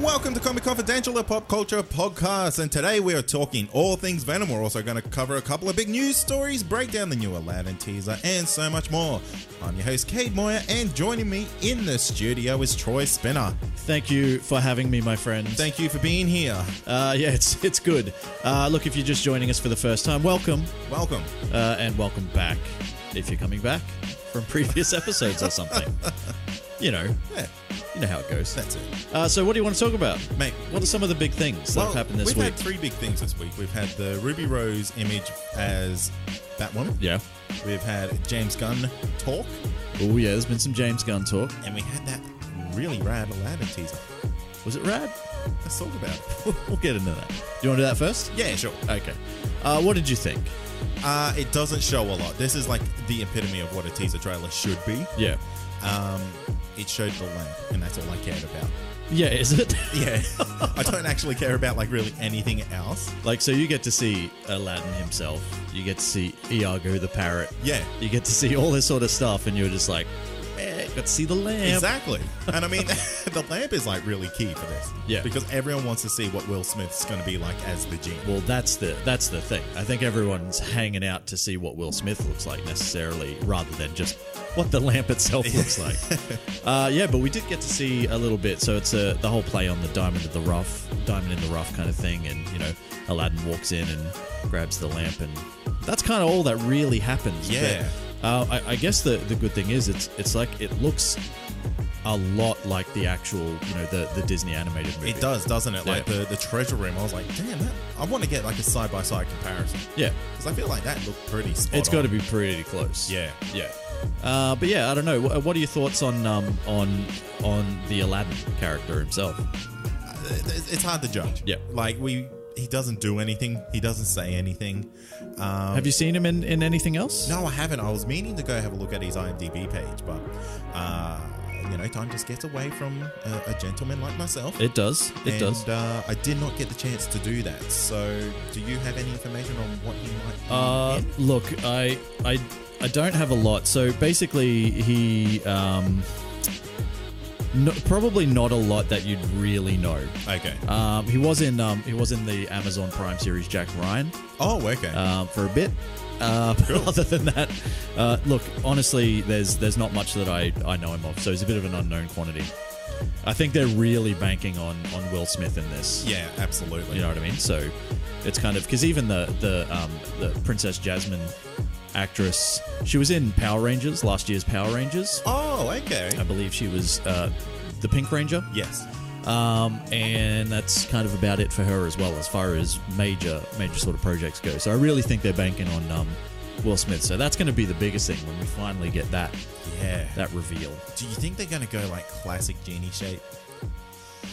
Welcome to Comic Confidential, a pop culture podcast, and today we are talking all things Venom. We're also going to cover a couple of big news stories, break down the new Aladdin teaser, and so much more. I'm your host, Cade Moyer, and joining me in the studio is Troy Spinner. Thank you for having me, my friend. Thank you for being here. Yeah, it's good. Look, if you're just joining us for the first time, welcome. Welcome. And welcome back, if you're coming back from previous episodes or something. You know. Yeah. You know how it goes. That's it. So what do you want to talk about? Mate, what are some of the big things that have happened this week? We've had three big things this week. We've had the Ruby Rose image as Batwoman. Yeah. We've had James Gunn talk. Oh, yeah, there's been some James Gunn talk. And we had that really rad Aladdin teaser. Was it rad? Let's talk about it. We'll get into that. Do you want to do that first? Yeah, sure. Okay. What did you think? It doesn't show a lot. This is like the epitome of what a teaser trailer should be. Yeah. It showed the lamp, and that's all I cared about. Yeah, is it? Yeah. I don't actually care about like really anything else. Like, so you get to see Aladdin himself. You get to see Iago the parrot. Yeah. You get to see all this sort of stuff, and you're just like, man, got to see the lamp. Exactly. And I mean, the lamp is like really key for this. Yeah. Because everyone wants to see what Will Smith's going to be like as the genie. Well, that's the thing. I think everyone's hanging out to see what Will Smith looks like necessarily, rather than just what the lamp itself looks like. Yeah, but we did get to see a little bit. So it's the whole play on the diamond in the rough kind of thing, and you know, Aladdin walks in and grabs the lamp, and that's kind of all that really happens. Yeah. But, I guess the good thing is it's like it looks a lot like the actual, you know, the Disney animated movie. It does, doesn't it? Yeah. Like the treasure room. I was like, damn, I want to get like a side-by-side comparison. Yeah. Because I feel like that looked pretty spot It's got to be pretty close. Yeah. Yeah. But yeah, I don't know. What are your thoughts on the Aladdin character himself? It's hard to judge. Yeah. Like he doesn't do anything. He doesn't say anything. Have you seen him in anything else? No, I haven't. I was meaning to go have a look at his IMDb page, but you know, time just gets away from a gentleman like myself. It does. It does. I did not get the chance to do that. So, do you have any information on what he might be in? Look, I don't have a lot. So basically, he probably not a lot that you'd really know. Okay. He was in the Amazon Prime series Jack Ryan. Oh, okay. For a bit. Cool. Other than that, look, honestly, there's not much that I know him of, so he's a bit of an unknown quantity. I think they're really banking on Will Smith in this. Yeah, absolutely. You know what I mean? So it's kind of because even the Princess Jasmine actress, she was in Power Rangers, last year's Power Rangers. Oh, okay. I believe she was the Pink Ranger. Yes. And that's kind of about it for her as well, as far as major sort of projects go. So I really think they're banking on Will Smith. So that's going to be the biggest thing when we finally get that reveal. Do you think they're going to go like classic genie shape?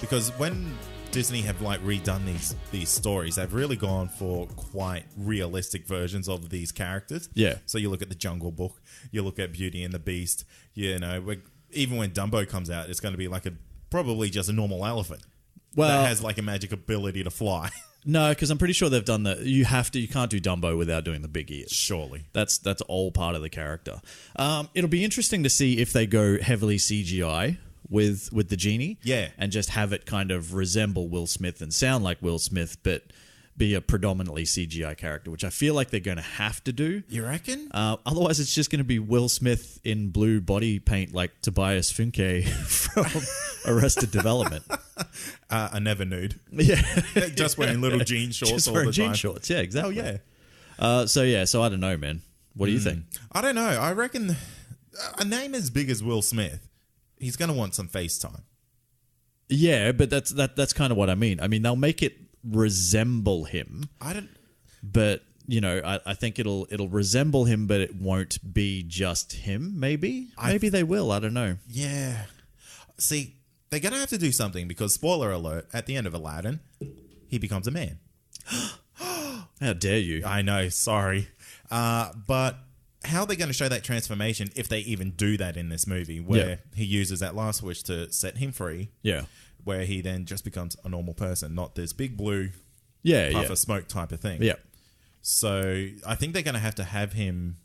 Because when Disney have like redone these stories, they've really gone for quite realistic versions of these characters. Yeah. So you look at the Jungle Book, you look at Beauty and the Beast. You know, even when Dumbo comes out, it's going to be like probably just a normal elephant that has like a magic ability to fly. No, because I'm pretty sure they've done that. You can't do Dumbo without doing the big ears. Surely. That's all part of the character. It'll be interesting to see if they go heavily CGI with the genie. Yeah. And just have it kind of resemble Will Smith and sound like Will Smith, but be a predominantly CGI character, which I feel like they're going to have to do. You reckon? Otherwise, it's just going to be Will Smith in blue body paint like Tobias Funke from Arrested Development. A never nude. Yeah. Just wearing little jean shorts just all wearing the time. jean shorts, yeah, exactly. Oh, yeah. So I don't know, man. What do you think? I don't know. I reckon a name as big as Will Smith, he's going to want some FaceTime. Yeah, but that's kind of what I mean. I mean, they'll make it resemble him. But you know, I think it'll resemble him, but it won't be just him. Maybe they will. I don't know. Yeah. See, they're gonna have to do something because spoiler alert: at the end of Aladdin, he becomes a man. How dare you? I know. Sorry, but how are they going to show that transformation if they even do that in this movie, where he uses that last wish to set him free? Yeah. Where he then just becomes a normal person, not this big blue puff of smoke type of thing. Yeah. So I think they're going to have him.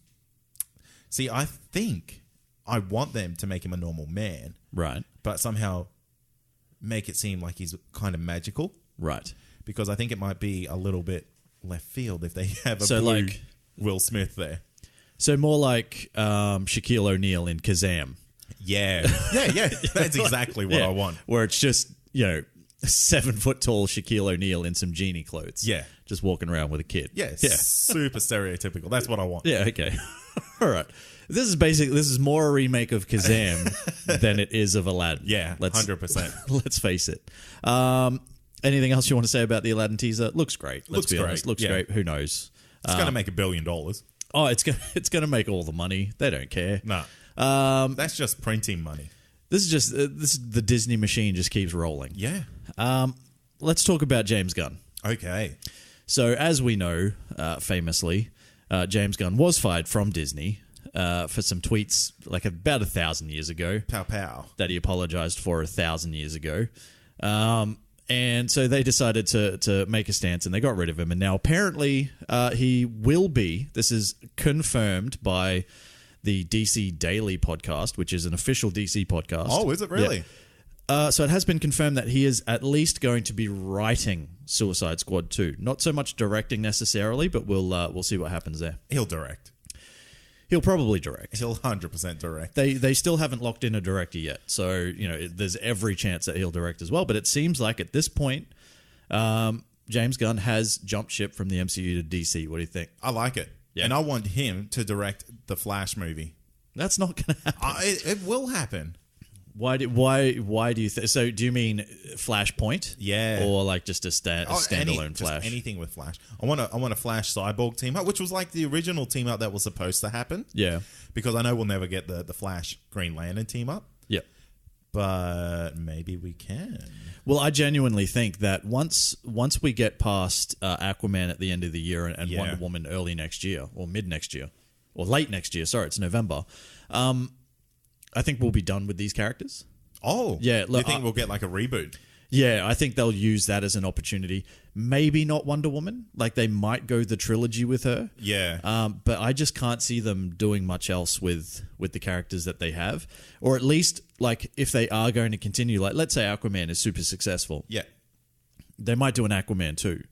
See, I think I want them to make him a normal man. Right. But somehow make it seem like he's kind of magical. Right. Because I think it might be a little bit left field if they have a blue like Will Smith there. So more like Shaquille O'Neal in Kazam. Yeah. Yeah. That's exactly what I want. Where it's just, 7 foot tall Shaquille O'Neal in some genie clothes. Yeah. Just walking around with a kid. Yeah. Super stereotypical. That's what I want. Yeah, okay. All right. This is more a remake of Kazam than it is of Aladdin. Yeah, 100%. Let's face it. Anything else you want to say about the Aladdin teaser? Looks great. Let's be honest. Looks great. Who knows? It's going to make $1 billion. Oh, it's going to make all the money. They don't care. No. That's just printing money. This is the Disney machine just keeps rolling. Yeah. Let's talk about James Gunn. Okay. So as we know, famously, James Gunn was fired from Disney for some tweets like about 1,000 years ago. Pow pow. That he apologized for 1,000 years ago. And so they decided to make a stance and they got rid of him. And now apparently he will be, this is confirmed by the DC Daily podcast, which is an official DC podcast. Oh, is it really? Yeah. So it has been confirmed that he is at least going to be writing Suicide Squad 2. Not so much directing necessarily, but we'll see what happens there. He'll direct. He'll probably direct. He'll 100% direct. They still haven't locked in a director yet, so there's every chance that he'll direct as well. But it seems like at this point, James Gunn has jumped ship from the MCU to DC. What do you think? I like it, and I want him to direct the Flash movie. That's not going to happen. It will happen. Why do you think? So do you mean Flashpoint? Yeah, or like just a standalone Flash? Just anything with Flash. I want a Flash Cyborg team up, which was like the original team up that was supposed to happen. Yeah, because I know we'll never get the Flash Green Lantern team up. Yep, but maybe we can. Well, I genuinely think that once we get past Aquaman at the end of the year and Wonder Woman early next year or mid next year or late next year. Sorry, it's November. I think we'll be done with these characters. Oh, yeah. Look, you think we'll get like a reboot? Yeah, I think they'll use that as an opportunity. Maybe not Wonder Woman. Like they might go the trilogy with her. Yeah. But I just can't see them doing much else with the characters that they have. Or at least, like, if they are going to continue, like, let's say Aquaman is super successful. Yeah. They might do an Aquaman 2.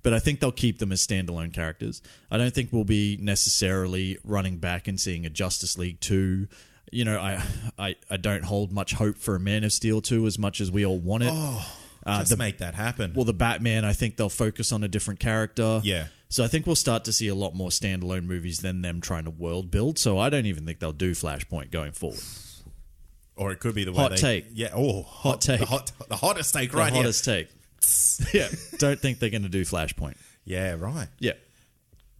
But I think they'll keep them as standalone characters. I don't think we'll be necessarily running back and seeing a Justice League 2. I don't hold much hope for a Man of Steel 2 as much as we all want it. Just make that happen. Well, the Batman, I think they'll focus on a different character. Yeah. So I think we'll start to see a lot more standalone movies than them trying to world build. So I don't even think they'll do Flashpoint going forward. Or it could be the way hot take. Yeah. Oh, hot take. The hottest take right here. The hottest take. Yeah. Don't think they're going to do Flashpoint. Yeah, right. Yeah.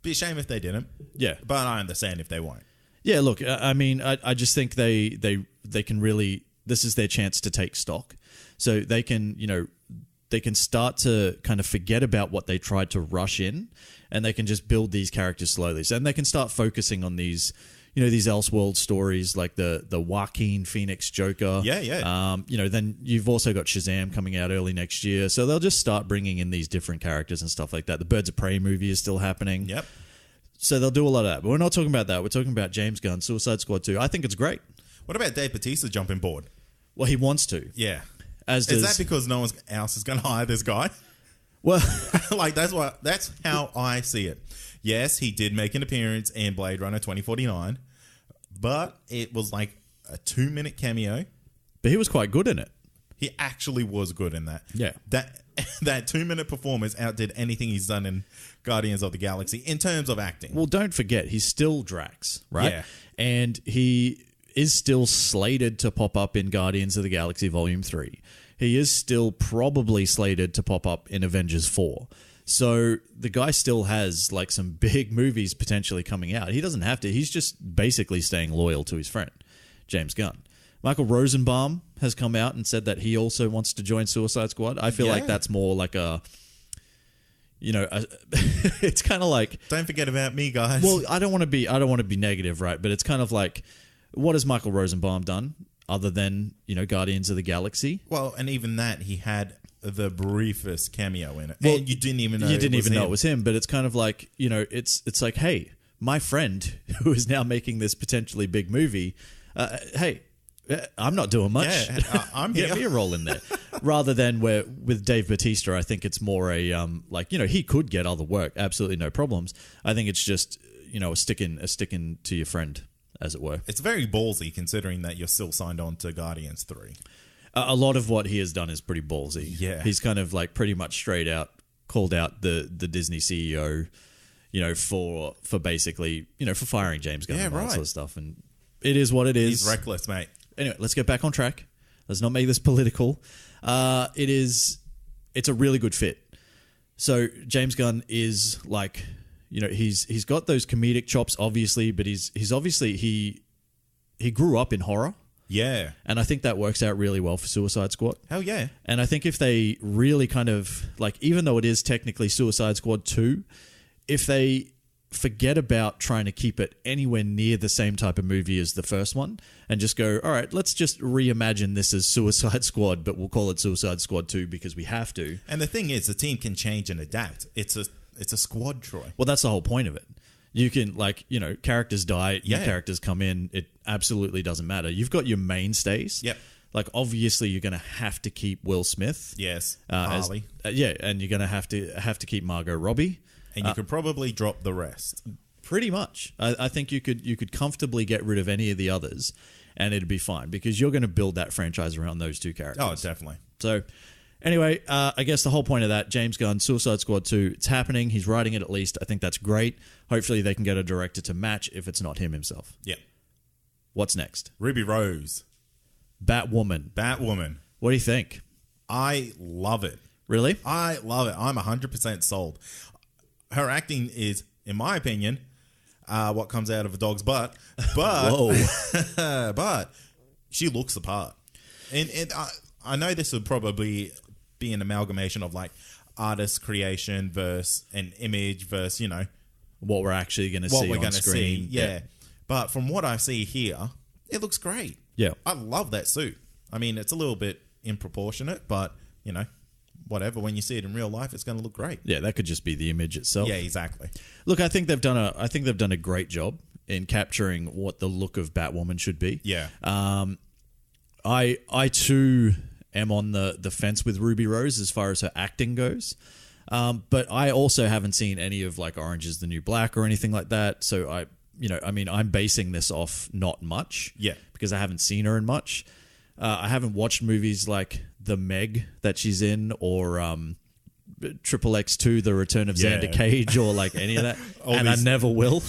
Be a shame if they didn't. Yeah. But I understand if they won't. Yeah, look, I mean, I just think they can really, this is their chance to take stock. So they can, they can start to kind of forget about what they tried to rush in and they can just build these characters slowly. So, and they can start focusing on these, these Elseworld stories like the Joaquin Phoenix Joker. Yeah. Then you've also got Shazam coming out early next year. So they'll just start bringing in these different characters and stuff like that. The Birds of Prey movie is still happening. Yep. So they'll do a lot of that. But we're not talking about that. We're talking about James Gunn, Suicide Squad 2. I think it's great. What about Dave Bautista jumping board? Well, he wants to. Yeah. Is that because no one else is going to hire this guy? Well, like that's how I see it. Yes, he did make an appearance in Blade Runner 2049, but it was like a 2-minute cameo. But he was quite good in it. He actually was good in that. Yeah. That 2-minute performance outdid anything he's done in Guardians of the Galaxy in terms of acting. Well, don't forget, he's still Drax, right? Yeah. And he is still slated to pop up in Guardians of the Galaxy Volume 3. He is still probably slated to pop up in Avengers 4. So the guy still has like some big movies potentially coming out. He doesn't have to. He's just basically staying loyal to his friend, James Gunn. Michael Rosenbaum has come out and said that he also wants to join Suicide Squad. I feel like that's more like a, it's kind of like, don't forget about me, guys. Well, I don't want to be negative, right? But it's kind of like, what has Michael Rosenbaum done other than, Guardians of the Galaxy? Well, and even that, he had the briefest cameo in it. Well, and you didn't even know it was him, but it's kind of like, it's like, hey, my friend who is now making this potentially big movie, hey, I'm not doing much. Yeah, I'm here. Get me a role in there. Rather than where with Dave Bautista, I think it's more a he could get other work, absolutely no problems. I think it's just a sticking to your friend, as it were. It's very ballsy considering that you're still signed on to Guardians 3. A lot of what he has done is pretty ballsy. Yeah, he's kind of like pretty much straight out called out the Disney CEO, for basically for firing James Gunn and all that sort of stuff, and it is what it is. He's reckless, mate. Anyway, let's get back on track. Let's not make this political. It's a really good fit. So James Gunn is like, he's got those comedic chops, obviously, but he's obviously he grew up in horror. Yeah. And I think that works out really well for Suicide Squad. Hell yeah. And I think if they really kind of, even though it is technically Suicide Squad 2, if they forget about trying to keep it anywhere near the same type of movie as the first one and just go, all right, let's just reimagine this as Suicide Squad, but we'll call it Suicide Squad 2 because we have to. And the thing is, the team can change and adapt. It's a squad, Troy. Well, that's the whole point of it. You can, characters die, new characters come in. It absolutely doesn't matter. You've got your mainstays. Yep. Obviously, you're going to have to keep Will Smith. Yes. Harley. And you're going to have to keep Margot Robbie. And you could probably drop the rest. Pretty much. I think you could comfortably get rid of any of the others, and it'd be fine because you're going to build that franchise around those two characters. Oh, definitely. So, anyway, I guess the whole point of that, James Gunn, Suicide Squad 2, it's happening. He's writing it at least. I think that's great. Hopefully they can get a director to match if it's not him himself. Yeah. What's next? Ruby Rose. Batwoman. What do you think? I love it. Really? I love it. I'm 100% sold. Her acting is, in my opinion, what comes out of a dog's butt. But, whoa. But she looks the part. And I know this would probably be an amalgamation of artist creation versus an image versus, what we're actually going to see on screen. Yeah. But from what I see here, it looks great. Yeah. I love that suit. I mean, it's a little bit improportionate, but, whatever. When you see it in real life, it's going to look great. Yeah, that could just be the image itself. Yeah, exactly. Look, I think they've done a great job in capturing what the look of Batwoman should be. Yeah. I too am on the fence with Ruby Rose as far as her acting goes. But I also haven't seen any of Orange is the New Black or anything like that. So I'm basing this off not much. Yeah. Because I haven't seen her in much. I haven't watched movies like The Meg that she's in or Triple X2, The Return of Xander Cage or any of that. I never will.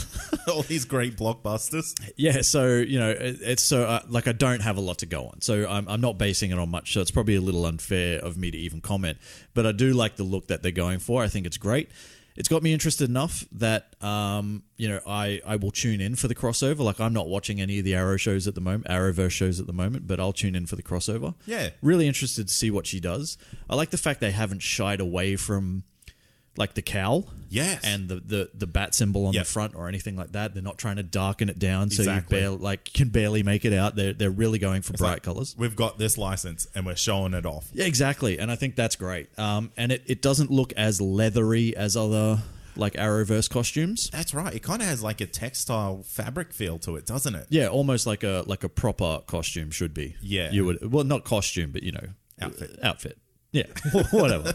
All these great blockbusters. Yeah, so, it's so, I don't have a lot to go on. So I'm not basing it on much, so it's probably a little unfair of me to even comment. But I do like the look that they're going for. I think it's great. It's got me interested enough that, I will tune in for the crossover. I'm not watching any of the Arrowverse shows at the moment, but I'll tune in for the crossover. Yeah. Really interested to see what she does. I like the fact they haven't shied away from the cowl. Yes. And the bat symbol on the front or anything like that. They're not trying to darken it down so you can barely make it out. They're really going for bright colors. We've got this license and we're showing it off. Yeah, exactly. And I think that's great. And it doesn't look as leathery as other Arrowverse costumes. That's right. It kind of has a textile fabric feel to it, doesn't it? Yeah, almost like a proper costume should be. Yeah. You would, well, not costume, but outfit. Yeah, whatever.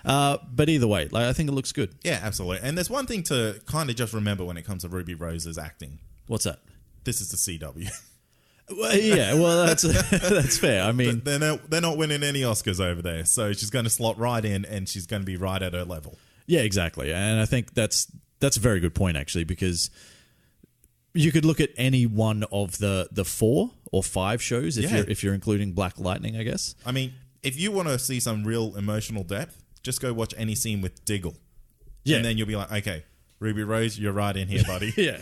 But either way, I think it looks good. Yeah, absolutely. And there's one thing to kind of just remember when it comes to Ruby Rose's acting. What's that? This is the CW. Well, that's fair. I mean, they're not winning any Oscars over there, so she's going to slot right in, and she's going to be right at her level. Yeah, exactly. And I think that's a very good point actually, because you could look at any one of the 4 or 5 shows if you're including Black Lightning, I guess. I mean, if you want to see some real emotional depth, just go watch any scene with Diggle. Yeah. And then you'll be like, okay, Ruby Rose, you're right in here, buddy. Yeah.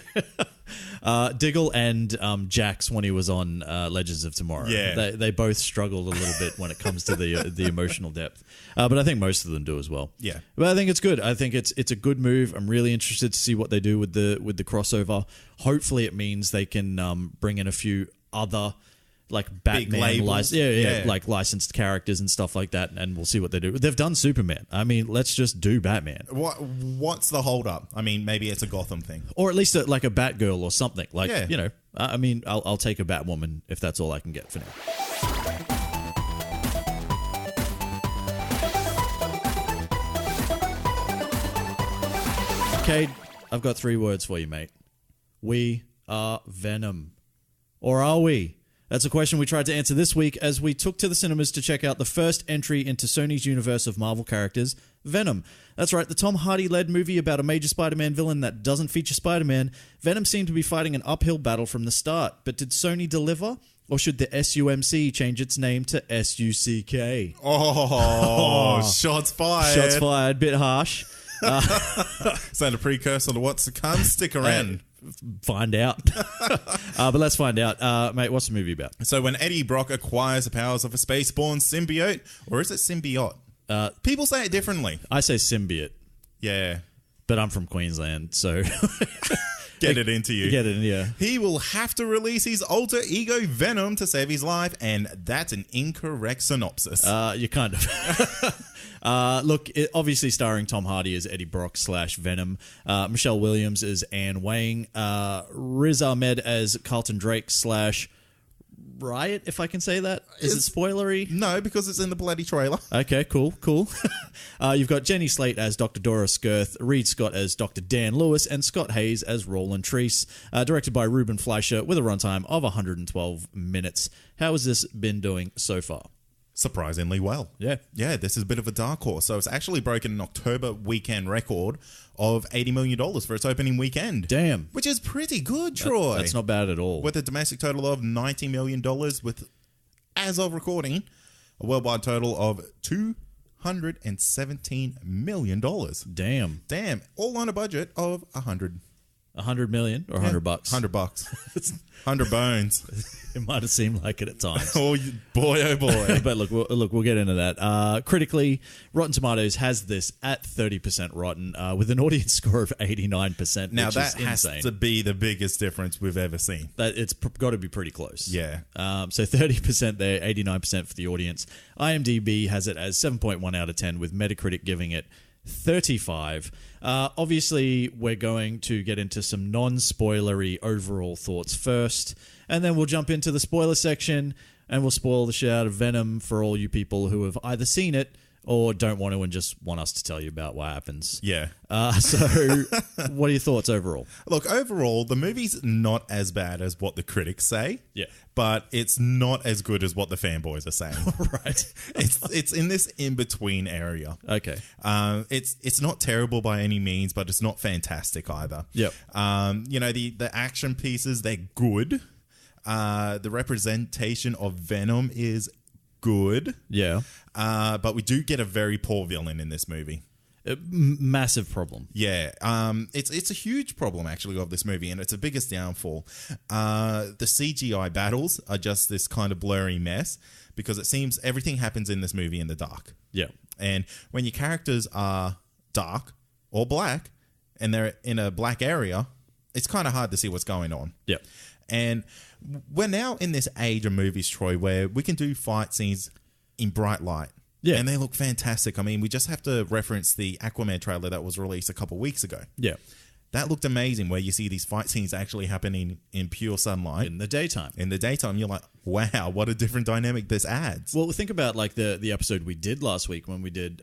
Diggle and Jax when he was on Legends of Tomorrow. Yeah. They both struggled a little bit when it comes to the emotional depth. But I think most of them do as well. Yeah. But I think it's good. I think it's a good move. I'm really interested to see what they do with the crossover. Hopefully it means they can bring in a few other Batman licensed characters and stuff like that, and we'll see what they do. They've done Superman. I mean, let's just do Batman. What's the hold up? I mean, maybe it's a Gotham thing, or at least a Batgirl or something. I mean, I'll take a Batwoman if that's all I can get for now. Cade, I've got 3 words for you, mate. We are Venom. Or are we? That's a question we tried to answer this week as we took to the cinemas to check out the first entry into Sony's universe of Marvel characters, Venom. That's right, the Tom Hardy-led movie about a major Spider-Man villain that doesn't feature Spider-Man. Venom seemed to be fighting an uphill battle from the start, but did Sony deliver? Or should the SUMC change its name to SUCK? Oh, shots fired. Shots fired, bit harsh. Is that a precursor to what's to come? Stick around. Find out. But let's find out. Mate, what's the movie about? So when Eddie Brock acquires the powers of a spaceborne symbiote, or is it symbiote? People say it differently. I say symbiote. Yeah. But I'm from Queensland, so... Get it into you. Get it, yeah. He will have to release his alter ego Venom to save his life, and that's an incorrect synopsis. You kind of. Look, obviously starring Tom Hardy as Eddie Brock / Venom, Michelle Williams as Anne Wang, Riz Ahmed as Carlton Drake / Riot, if I can say that. Is it spoilery? No, because it's in the bloody trailer. Okay, cool. You've got Jenny Slate as Dr. Dora Skirth, Reed Scott as Dr. Dan Lewis, and Scott Hayes as Roland Treese. Directed by Ruben Fleischer with a runtime of 112 minutes. How has this been doing so far? Surprisingly well. Yeah. Yeah, this is a bit of a dark horse. So it's actually broken an October weekend record of $80 million for its opening weekend. Damn. Which is pretty good, Troy. That's not bad at all. With a domestic total of $90 million with, as of recording, a worldwide total of $217 million. Damn. All on a budget of $100 million or $100? $100. 100 bones. It might have seemed like it at times. Oh boy. But look, we'll get into that. Critically, Rotten Tomatoes has this at 30% rotten with an audience score of 89%. Now which that is has insane. to be the biggest difference we've ever seen. It's got to be pretty close. Yeah. So 30% there, 89% for the audience. IMDb has it as 7.1 out of 10 with Metacritic giving it 35. Obviously, we're going to get into some non-spoilery overall thoughts first, and then we'll jump into the spoiler section, and we'll spoil the shit out of Venom for all you people who have either seen it or don't want to and just want us to tell you about what happens. Yeah. So, what are your thoughts overall? Look, overall, the movie's not as bad as what the critics say. Yeah. But it's not as good as what the fanboys are saying. Right. It's in this in-between area. Okay. It's not terrible by any means, but it's not fantastic either. Yep. The action pieces, they're good. The representation of Venom is good. Yeah. But we do get a very poor villain in this movie. Massive problem. Yeah. It's a huge problem, actually, of this movie, and it's the biggest downfall. The CGI battles are just this kind of blurry mess because it seems everything happens in this movie in the dark. Yeah. And when your characters are dark or black and they're in a black area, it's kind of hard to see what's going on. Yeah. And we're now in this age of movies, Troy, where we can do fight scenes in bright light. Yeah. And they look fantastic. I mean, we just have to reference the Aquaman trailer that was released a couple of weeks ago. Yeah. That looked amazing, where you see these fight scenes actually happening in pure sunlight. In the daytime. In the daytime, you're like, wow, what a different dynamic this adds. Well, think about like the episode we did last week when we did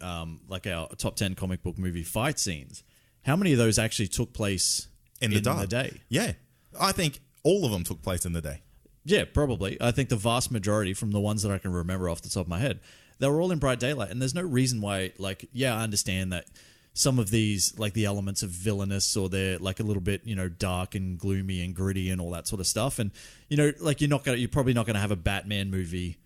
like our top 10 comic book movie fight scenes. How many of those actually took place in the day? Yeah. I think all of them took place in the day. Yeah, probably. I think the vast majority, from the ones that I can remember off the top of my head, they were all in bright daylight. And there's no reason why, like, yeah, I understand that some of these, like the elements of villainous, or they're like a little bit, dark and gloomy and gritty and all that sort of stuff. And, like you're probably not going to have a Batman movie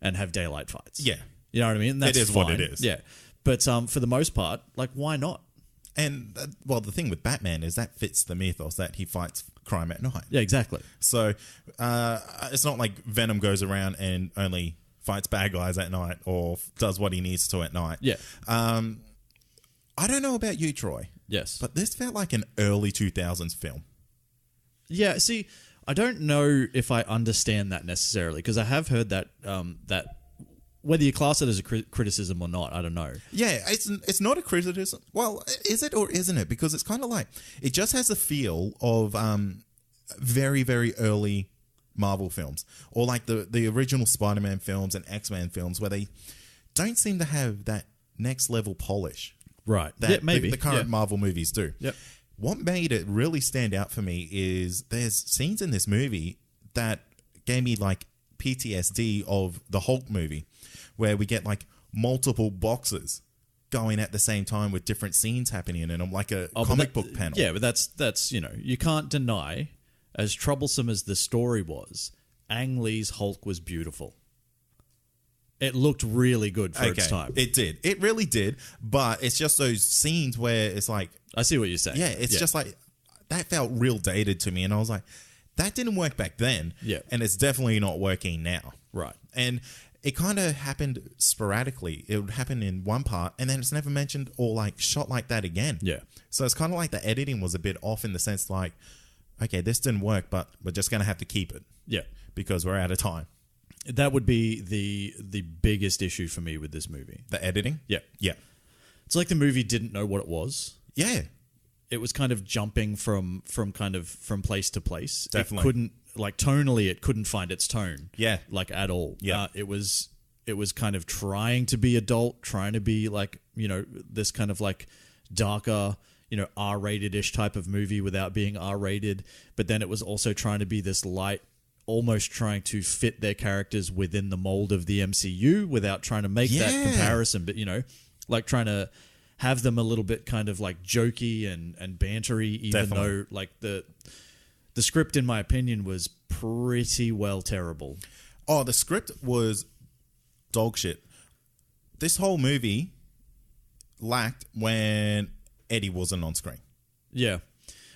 and have daylight fights. Yeah. You know what I mean? That's it is fine. what it is. Yeah. But for the most part, like, why not? And, the thing with Batman is that fits the mythos that he fights crime at night. Yeah, exactly. So it's not like Venom goes around and only fights bad guys at night or does what he needs to at night. Yeah. I don't know about you, Troy. Yes. But this felt like an early 2000s film. Yeah, see, I don't know if I understand that necessarily, because I have heard that that whether you class it as a criticism or not, I don't know. Yeah, it's not a criticism. Well, is it or isn't it? Because it's kind of like, it just has a feel of very, very early Marvel films, or like the original Spider-Man films and X-Men films, where they don't seem to have that next level polish. Right. That maybe. the current Marvel movies do. Yep. What made it really stand out for me is there's scenes in this movie that gave me like PTSD of the Hulk movie, where we get like multiple boxes going at the same time with different scenes happening in them, like a comic book panel. Yeah, but that's you can't deny, as troublesome as the story was, Ang Lee's Hulk was beautiful. It looked really good for its time. It did. It really did. But it's just those scenes where it's like... I see what you're saying. Yeah, it's just like... That felt real dated to me. And I was like, that didn't work back then. Yeah. And it's definitely not working now. Right. And it kind of happened sporadically. It would happen in one part, and then it's never mentioned or like shot like that again. Yeah. So it's kind of like the editing was a bit off in the sense like, okay, this didn't work, but we're just going to have to keep it. Yeah. Because we're out of time. That would be the biggest issue for me with this movie. The editing? Yeah. Yeah. It's like the movie didn't know what it was. Yeah. It was kind of jumping from place to place. Definitely. It couldn't, like, tonally, it couldn't find its tone. Yeah. Like, at all. Yeah. It was kind of trying to be adult, trying to be like, this kind of like darker, R-rated-ish type of movie without being R-rated. But then it was also trying to be this light, almost trying to fit their characters within the mold of the MCU without trying to make that comparison. But, like trying to have them a little bit kind of like jokey and bantery, even though like the script, in my opinion, was pretty well terrible. Oh, the script was dog shit. This whole movie lacked when Eddie wasn't on screen. Yeah.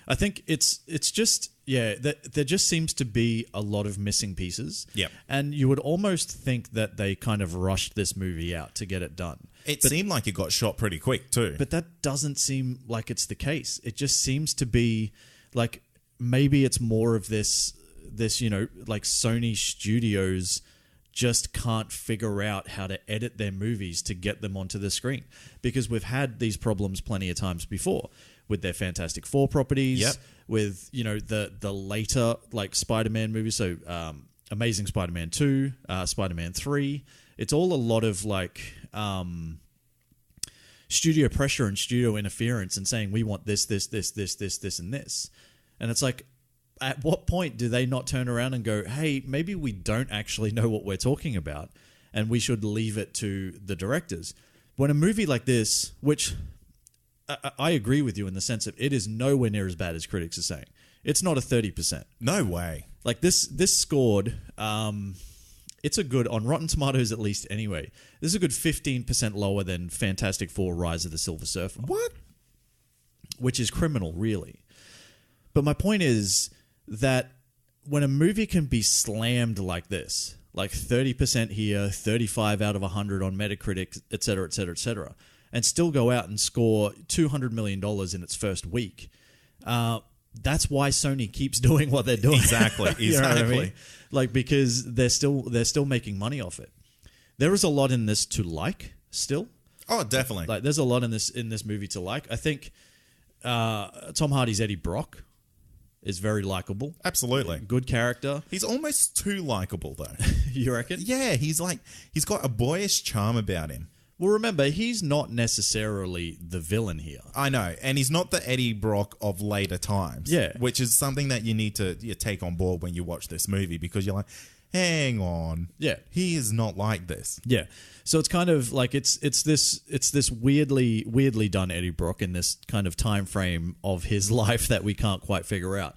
I think it's just, there just seems to be a lot of missing pieces. Yep. And you would almost think that they kind of rushed this movie out to get it done. It seemed like it got shot pretty quick too. But that doesn't seem like it's the case. It just seems to be like maybe it's more of this like Sony Studios just can't figure out how to edit their movies to get them onto the screen. Because we've had these problems plenty of times before with their Fantastic Four properties, with, the later like Spider-Man movies. So Amazing Spider-Man 2, Spider-Man 3. It's all a lot of like studio pressure and studio interference and saying we want this, and this. And it's like, at what point do they not turn around and go, hey, maybe we don't actually know what we're talking about and we should leave it to the directors? When a movie like this, which I agree with you in the sense that it is nowhere near as bad as critics are saying. It's not a 30%. No way. Like this scored, it's a good, on Rotten Tomatoes at least anyway, this is a good 15% lower than Fantastic Four Rise of the Silver Surfer. What? Which is criminal, really. But my point is that when a movie can be slammed like this, like 30% here, 35 out of 100 on Metacritic, et cetera, and still go out and score $200 million in its first week, that's why Sony keeps doing what they're doing. Exactly. You know what I mean? Like, because they're still making money off it. There is a lot in this to like still. Oh, definitely. Like, there's a lot in this movie to like. I think Tom Hardy's Eddie Brock is very likable. Absolutely. Good character. He's almost too likable, though. You reckon? Yeah, he's got a boyish charm about him. Well, remember, he's not necessarily the villain here. I know, and he's not the Eddie Brock of later times. Yeah. Which is something that you need to take on board when you watch this movie, because you're like, hang on. Yeah. He is not like this. Yeah. So it's kind of like it's this weirdly done Eddie Brock in this kind of time frame of his life that we can't quite figure out.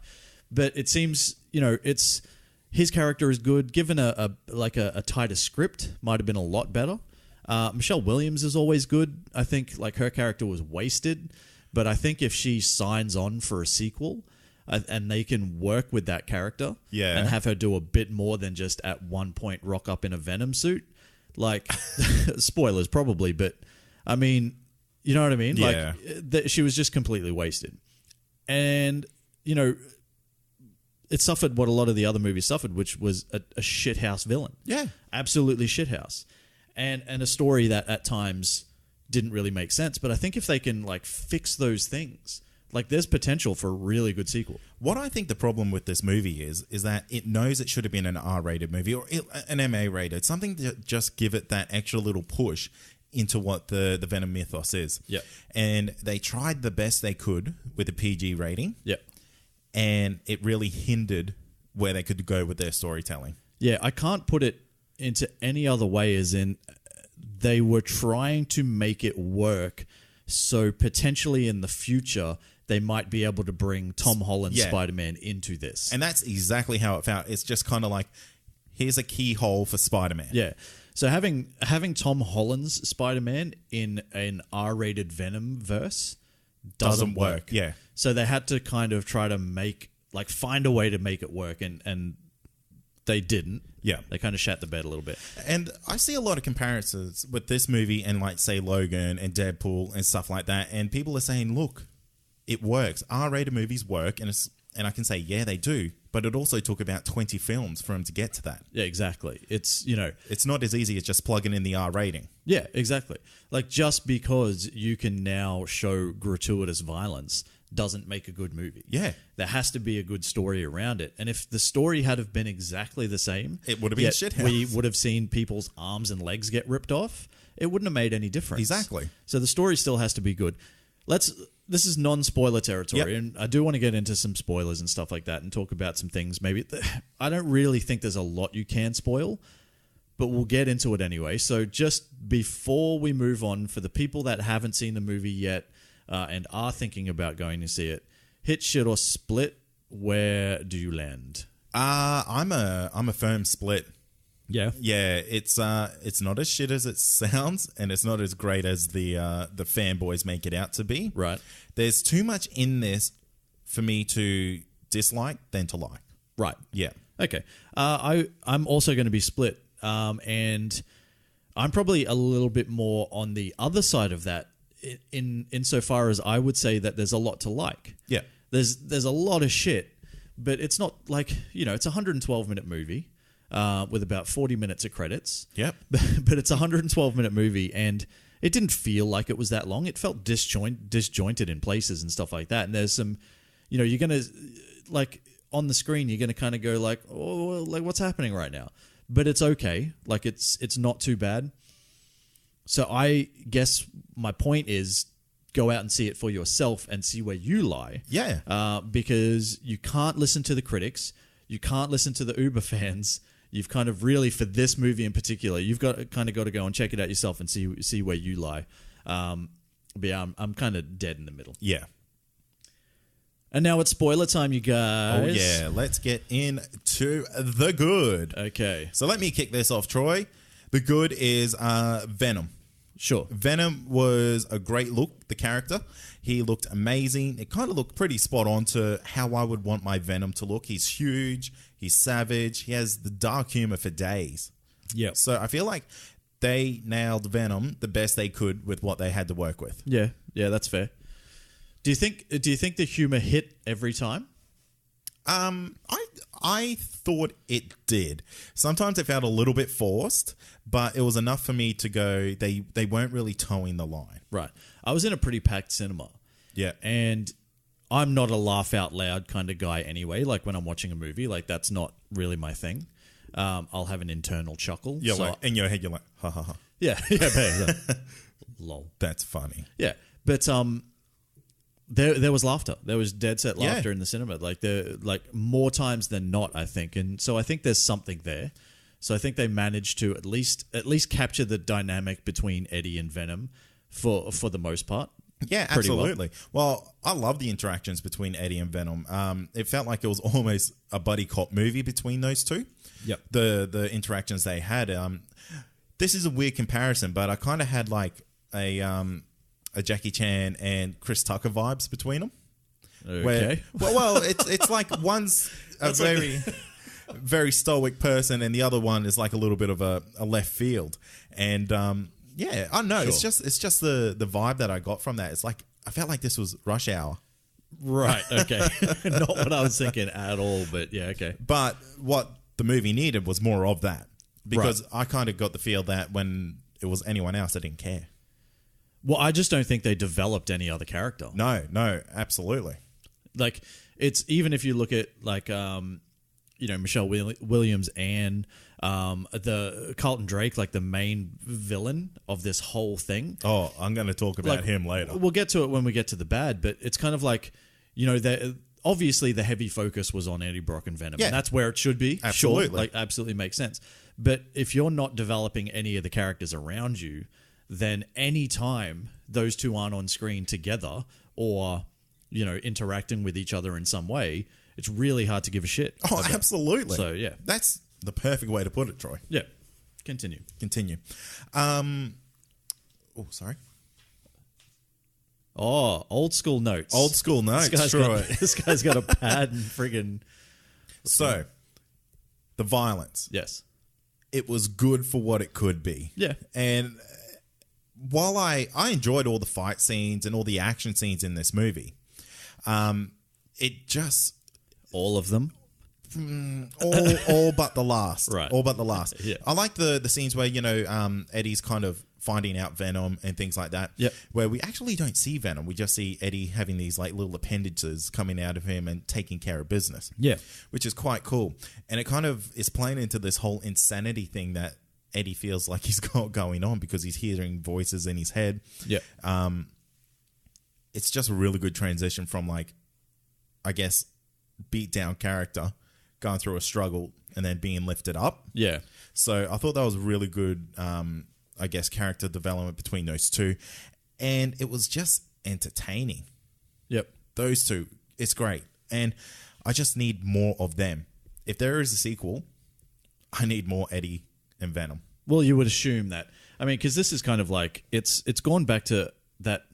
But it seems, it's his character is good. Given a tighter script, might have been a lot better. Michelle Williams is always good. I think like her character was wasted, but I think if she signs on for a sequel and they can work with that character and have her do a bit more than just at one point rock up in a Venom suit, like spoilers probably, but I mean, you know what I mean? Yeah. Like she was just completely wasted. And, it suffered what a lot of the other movies suffered, which was a shithouse villain. Yeah. Absolutely shithouse. And a story that at times didn't really make sense. But I think if they can like fix those things, Like, there's potential for a really good sequel. What I think the problem with this movie is that it knows it should have been an R-rated movie or an MA-rated, something to just give it that extra little push into what the Venom mythos is. Yep. And they tried the best they could with a PG rating. Yep. And it really hindered where they could go with their storytelling. Yeah, I can't put it into any other way, as in they were trying to make it work so potentially in the future they might be able to bring Tom Holland's Spider-Man into this. And that's exactly how it felt. It's just kind of like, here's a keyhole for Spider-Man. Yeah. So having Tom Holland's Spider-Man in an R-rated Venom verse doesn't work. Yeah. So they had to kind of try to find a way to make it work, and they didn't. Yeah. They kind of shat the bed a little bit. And I see a lot of comparisons with this movie and, like, say, Logan and Deadpool and stuff like that. And people are saying, look, it works. R-rated movies work. And I can say, yeah, they do. But it also took about 20 films for them to get to that. Yeah, exactly. It's, it's not as easy as just plugging in the R rating. Yeah, exactly. Like, just because you can now show gratuitous violence doesn't make a good movie. Yeah. There has to be a good story around it. And if the story had have been exactly the same, it would have been shithouse. We would have seen people's arms and legs get ripped off. It wouldn't have made any difference. Exactly. So the story still has to be good. This is non-spoiler territory, and I do want to get into some spoilers and stuff like that and talk about some things. Maybe I don't really think there's a lot you can spoil, but we'll get into it anyway. So just before we move on, for the people that haven't seen the movie yet and are thinking about going to see it, hit, shit, or split, where do you land? I'm a firm split. Yeah. Yeah, it's not as shit as it sounds, and it's not as great as the fanboys make it out to be. Right. There's too much in this for me to dislike than to like. Right. Yeah. Okay. I'm also going to be split, and I'm probably a little bit more on the other side of that, insofar as I would say that there's a lot to like. Yeah. There's a lot of shit, but it's not like, it's a 112-minute movie. With about 40 minutes of credits. Yep. But it's a 112-minute movie, and it didn't feel like it was that long. It felt disjointed in places and stuff like that. And there's some, you're going to, like, on the screen, you're going to kind of go like, oh, like, what's happening right now? But it's okay. Like, it's not too bad. So I guess my point is, go out and see it for yourself and see where you lie. Yeah. Because you can't listen to the critics. You can't listen to the Uber fans. You've kind of really, for this movie in particular, you've got to go and check it out yourself and see where you lie. But yeah, I'm kind of dead in the middle. Yeah. And now it's spoiler time, you guys. Oh yeah, let's get into the good. Okay. So let me kick this off, Troy. The good is Venom. Sure. Venom was a great look, the character. He looked amazing. It kind of looked pretty spot on to how I would want my Venom to look. He's huge. He's savage. He has the dark humor for days. Yeah. So I feel like they nailed Venom the best they could with what they had to work with. Yeah. Yeah, that's fair. Do you think the humor hit every time? I thought it did. Sometimes it felt a little bit forced, but it was enough for me to go, they weren't really towing the line. Right. I was in a pretty packed cinema. Yeah. And I'm not a laugh out loud kind of guy anyway. Like, when I'm watching a movie, like, that's not really my thing. I'll have an internal chuckle. You're like, in your head, you're like, ha ha ha. Yeah. Yeah. Lol. That's funny. Yeah. But there was laughter. There was dead set laughter in the cinema. Like more times than not, I think. And so I think there's something there. So I think they managed to at least capture the dynamic between Eddie and Venom for the most part. Yeah, absolutely. Well, I love the interactions between Eddie and Venom. It felt like it was almost a buddy cop movie between those two. Yep. The interactions they had. This is a weird comparison, but I kind of had like a Jackie Chan and Chris Tucker vibes between them. Okay. Well, it's like one's a very stoic person, and the other one is like a little bit of a left field. And yeah, I don't know. Sure. It's just the vibe that I got from that. It's like I felt like this was Rush Hour. Right. Okay. Not what I was thinking at all, but yeah. Okay. But what the movie needed was more of that, because I kind of got the feel that when it was anyone else, I didn't care. Well, I just don't think they developed any other character. No, absolutely. Like, it's even if you look at like Michelle Williams and the Carlton Drake, like the main villain of this whole thing. Oh, I'm going to talk about him later. We'll get to it when we get to the bad, but it's kind of like, obviously the heavy focus was on Eddie Brock and Venom. Yeah. And that's where it should be. Absolutely. Sure, like absolutely makes sense. But if you're not developing any of the characters around you, then any time those two aren't on screen together or, interacting with each other in some way, it's really hard to give a shit. Oh, about. Absolutely. So, yeah. That's the perfect way to put it, Troy. Yeah. Continue. Sorry. Oh, old school notes. Old school notes, Troy. This guy's got a pad and friggin'... So, the violence. Yes. It was good for what it could be. Yeah. And while I enjoyed all the fight scenes and all the action scenes in this movie, it just... All of them? All but the last. Right. All but the last. Yeah. I like the scenes where, Eddie's kind of finding out Venom and things like that. Yep. Where we actually don't see Venom. We just see Eddie having these like little appendages coming out of him and taking care of business. Yeah. Which is quite cool. And it kind of is playing into this whole insanity thing that Eddie feels like he's got going on because he's hearing voices in his head. Yeah. It's just a really good transition from like, I guess, beat down character going through a struggle and then being lifted up. Yeah. So I thought that was really good, I guess, character development between those two. And it was just entertaining. Yep. Those two, it's great. And I just need more of them. If there is a sequel, I need more Eddie and Venom. Well, you would assume that. I mean, because this is kind of like, it's gone back to that.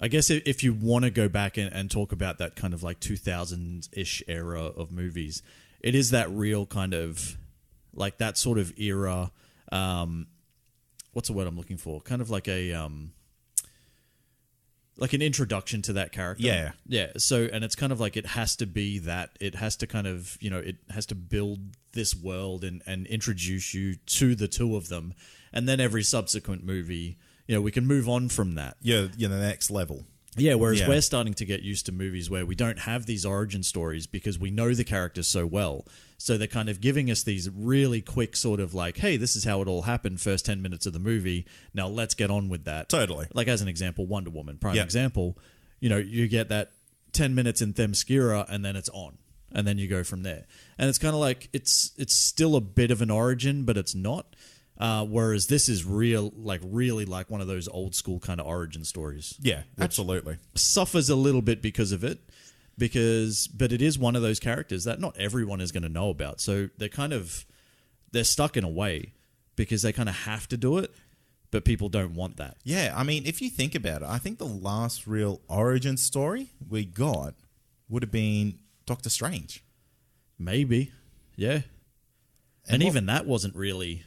I guess if you want to go back and talk about that kind of like 2000s-ish era of movies, it is that real kind of like that sort of era. What's the word I'm looking for? Kind of like like an introduction to that character. Yeah. Yeah. So, and it's kind of like it has to be that. It has to kind of, it has to build this world and introduce you to the two of them. And then every subsequent movie, we can move on from that. Yeah, the next level. Yeah, whereas we're starting to get used to movies where we don't have these origin stories because we know the characters so well. So they're kind of giving us these really quick sort of like, hey, this is how it all happened, first 10 minutes of the movie. Now let's get on with that. Totally. Like as an example, Wonder Woman, prime example. You get that 10 minutes in Themyscira and then it's on. And then you go from there. And it's kind of like, it's still a bit of an origin, but it's not. Whereas this is really like one of those old school kind of origin stories. Yeah, absolutely. Suffers a little bit because of it, but it is one of those characters that not everyone is going to know about. So they're stuck in a way because they kind of have to do it, but people don't want that. Yeah, I mean, if you think about it, I think the last real origin story we got would have been Doctor Strange. Maybe, yeah. And even that wasn't really...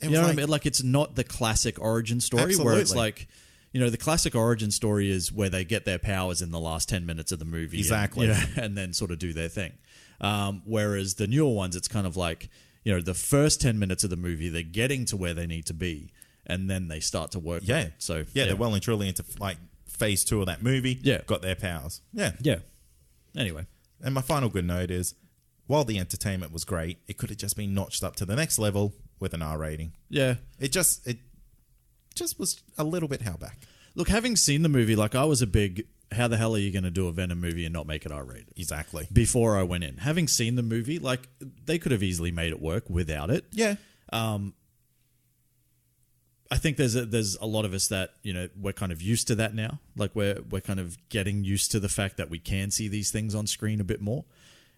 What I mean? Like, it's not the classic origin story. Absolutely. Where it's like, the classic origin story is where they get their powers in the last 10 minutes of the movie. Exactly. And then sort of do their thing. Whereas the newer ones, it's kind of like, the first 10 minutes of the movie, they're getting to where they need to be. And then they start to work. Yeah. So, they're well and truly into like phase 2 of that movie. Yeah. Got their powers. Yeah. Yeah. Anyway. And my final good note is, while the entertainment was great, it could have just been notched up to the next level with an R rating. Yeah. It just was a little bit held back. Look, having seen the movie, like I was a big, how the hell are you going to do a Venom movie and not make it R rated? Exactly. Before I went in. Having seen the movie, like they could have easily made it work without it. Yeah. I think there's a lot of us that, we're kind of used to that now. Like we're kind of getting used to the fact that we can see these things on screen a bit more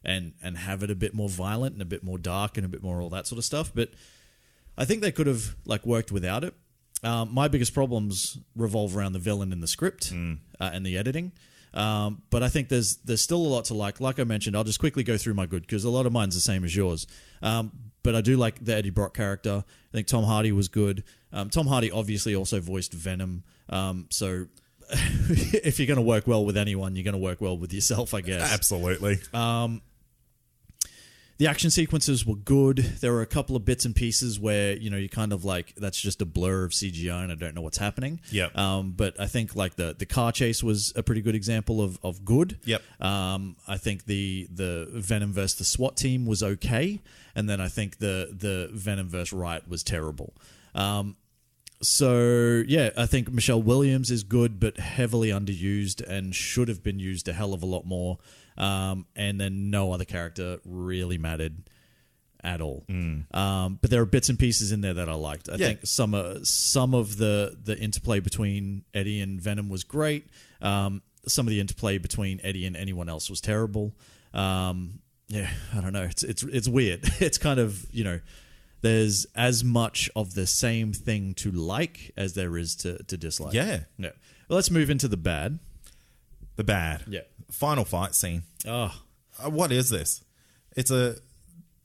and have it a bit more violent and a bit more dark and a bit more all that sort of stuff. But I think they could have like worked without it. My biggest problems revolve around the villain in the script and the editing. But I think there's still a lot to like. Like I mentioned, I'll just quickly go through my good because a lot of mine's the same as yours. But I do like the Eddie Brock character. I think Tom Hardy was good. Tom Hardy obviously also voiced Venom. So if you're going to work well with anyone, you're going to work well with yourself, I guess. Absolutely. The action sequences were good. There were a couple of bits and pieces where, you know, you kind of like, that's just a blur of CGI and I don't know what's happening. Yep. But I think like the car chase was a pretty good example of good. Yep. I think the Venom versus the SWAT team was okay. And then I think the Venom versus Riot was terrible. So, yeah, I think Michelle Williams is good, but heavily underused and should have been used a hell of a lot more. And then no other character really mattered at all. But there are bits and pieces in there that I liked. I think some of the interplay between Eddie and Venom was great. Some of the interplay between Eddie and anyone else was terrible. I don't know. It's weird. It's kind of, you know, there's as much of the same thing to like as there is to dislike. Yeah. Well, let's move into the bad. The bad. Yeah. Final fight scene. Oh. What is this? It's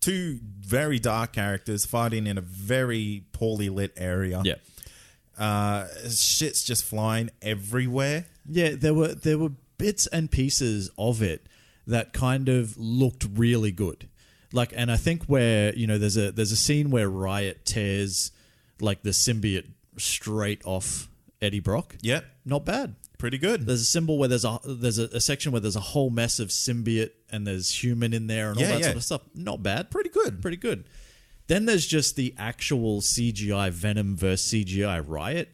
two very dark characters fighting in a very poorly lit area. Yeah. Shit's just flying everywhere. Yeah, there were bits and pieces of it that kind of looked really good. Like, and I think where, you know, there's a scene where Riot tears like the symbiote straight off Eddie Brock. Yep. Not bad. Pretty good. There's a symbol where there's a section where there's a whole mess of symbiote and there's human in there and all that sort of stuff. Not bad. Pretty good. Pretty good. Then there's just the actual CGI Venom versus CGI Riot.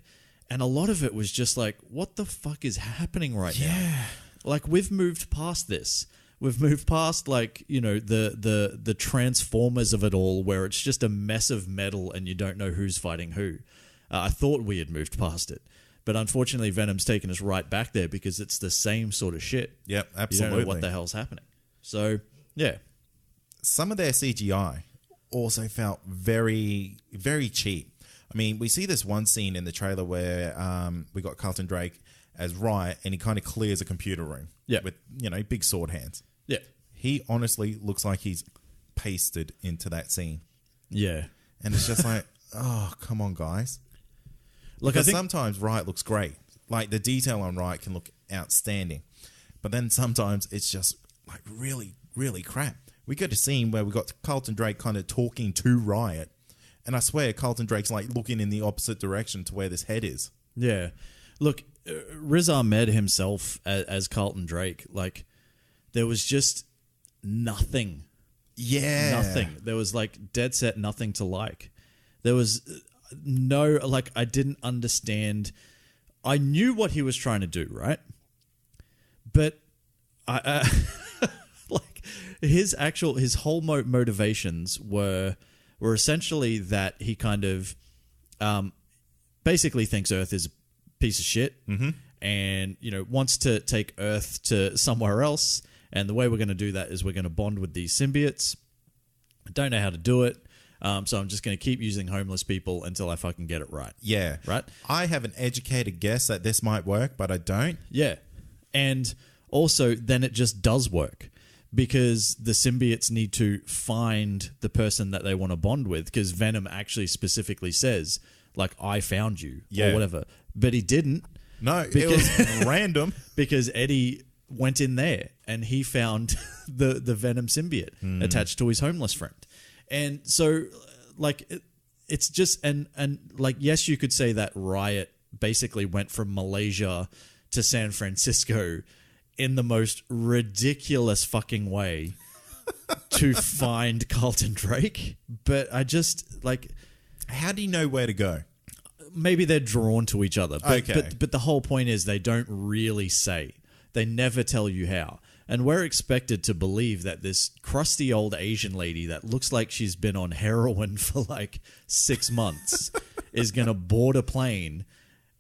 And a lot of it was just like, what the fuck is happening right now? Like, we've moved past this. We've moved past, like, you know, the Transformers of it all, where it's just a mess of metal and you don't know who's fighting who. I thought we had moved past it. But unfortunately, Venom's taken us right back there because it's the same sort of shit. Yep, absolutely. You don't know what the hell's happening. So, yeah. Some of their CGI also felt very, very cheap. I mean, we see this one scene in the trailer where we got Carlton Drake as Riot and he kind of clears a computer room with, you know, big sword hands. Yeah. He honestly looks like he's pasted into that scene. Yeah. And it's just like, oh, come on, guys. Look, because I think sometimes Riot looks great. Like, the detail on Riot can look outstanding. But then sometimes it's just, like, really, really crap. We got a scene where we got Carlton Drake kind of talking to Riot. And I swear Carlton Drake's, like, looking in the opposite direction to where this head is. Yeah. Look, Riz Ahmed himself as Carlton Drake, like, there was just nothing. Yeah. Nothing. There was, like, dead set nothing to like. There was no, like, I didn't understand. I knew what he was trying to do, right? But I like, his whole motivations were essentially that he kind of basically thinks Earth is a piece of shit, and, you know, wants to take Earth to somewhere else. And the way we're going to do that is we're going to bond with these symbiotes. I don't know how to do it. So I'm just going to keep using homeless people until I fucking get it right. Yeah. Right? I have an educated guess that this might work, but I don't. Yeah. And also, then it just does work because the symbiotes need to find the person that they want to bond with, because Venom actually specifically says, like, I found you or whatever. But he didn't. No, it was random. Because Eddie went in there and he found the Venom symbiote attached to his homeless friend. And so, like, it's just, and like, yes, you could say that Riot basically went from Malaysia to San Francisco in the most ridiculous fucking way to find Carlton Drake. But I just, like... How do you know where to go? Maybe they're drawn to each other. But, okay. But the whole point is they don't really say. They never tell you how. And we're expected to believe that this crusty old Asian lady that looks like she's been on heroin for like 6 months is going to board a plane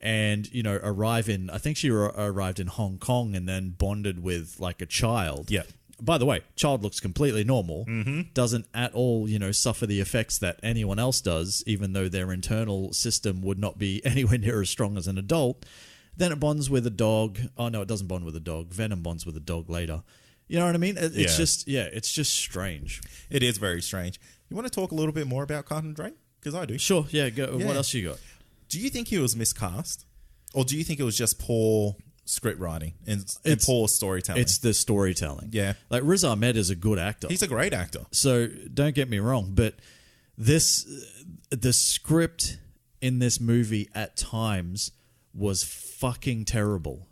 and, you know, arrive in, I think she arrived in Hong Kong and then bonded with like a child. Yeah. By the way, child looks completely normal, doesn't at all, you know, suffer the effects that anyone else does, even though their internal system would not be anywhere near as strong as an adult. Then it bonds with a dog. Oh, no, it doesn't bond with a dog. Venom bonds with a dog later. You know what I mean? It's just, it's just strange. It is very strange. You want to talk a little bit more about Carlton Drake? Because I do. Sure, yeah, go. Yeah. What else you got? Do you think he was miscast? Or do you think it was just poor script writing and poor storytelling. It's the storytelling. Yeah. Like Riz Ahmed is a good actor. He's a great actor. So don't get me wrong, but the script in this movie at times was fucking terrible.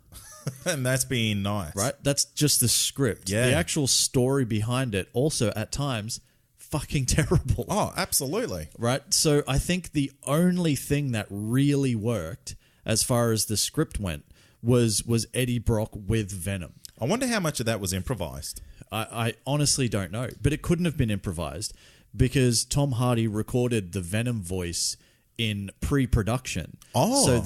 And that's being nice. Right? That's just the script. Yeah. The actual story behind it also at times fucking terrible. Oh, absolutely. Right? So I think the only thing that really worked as far as the script went was Eddie Brock with Venom. I wonder how much of that was improvised. I honestly don't know. But it couldn't have been improvised because Tom Hardy recorded the Venom voice in pre-production. Oh.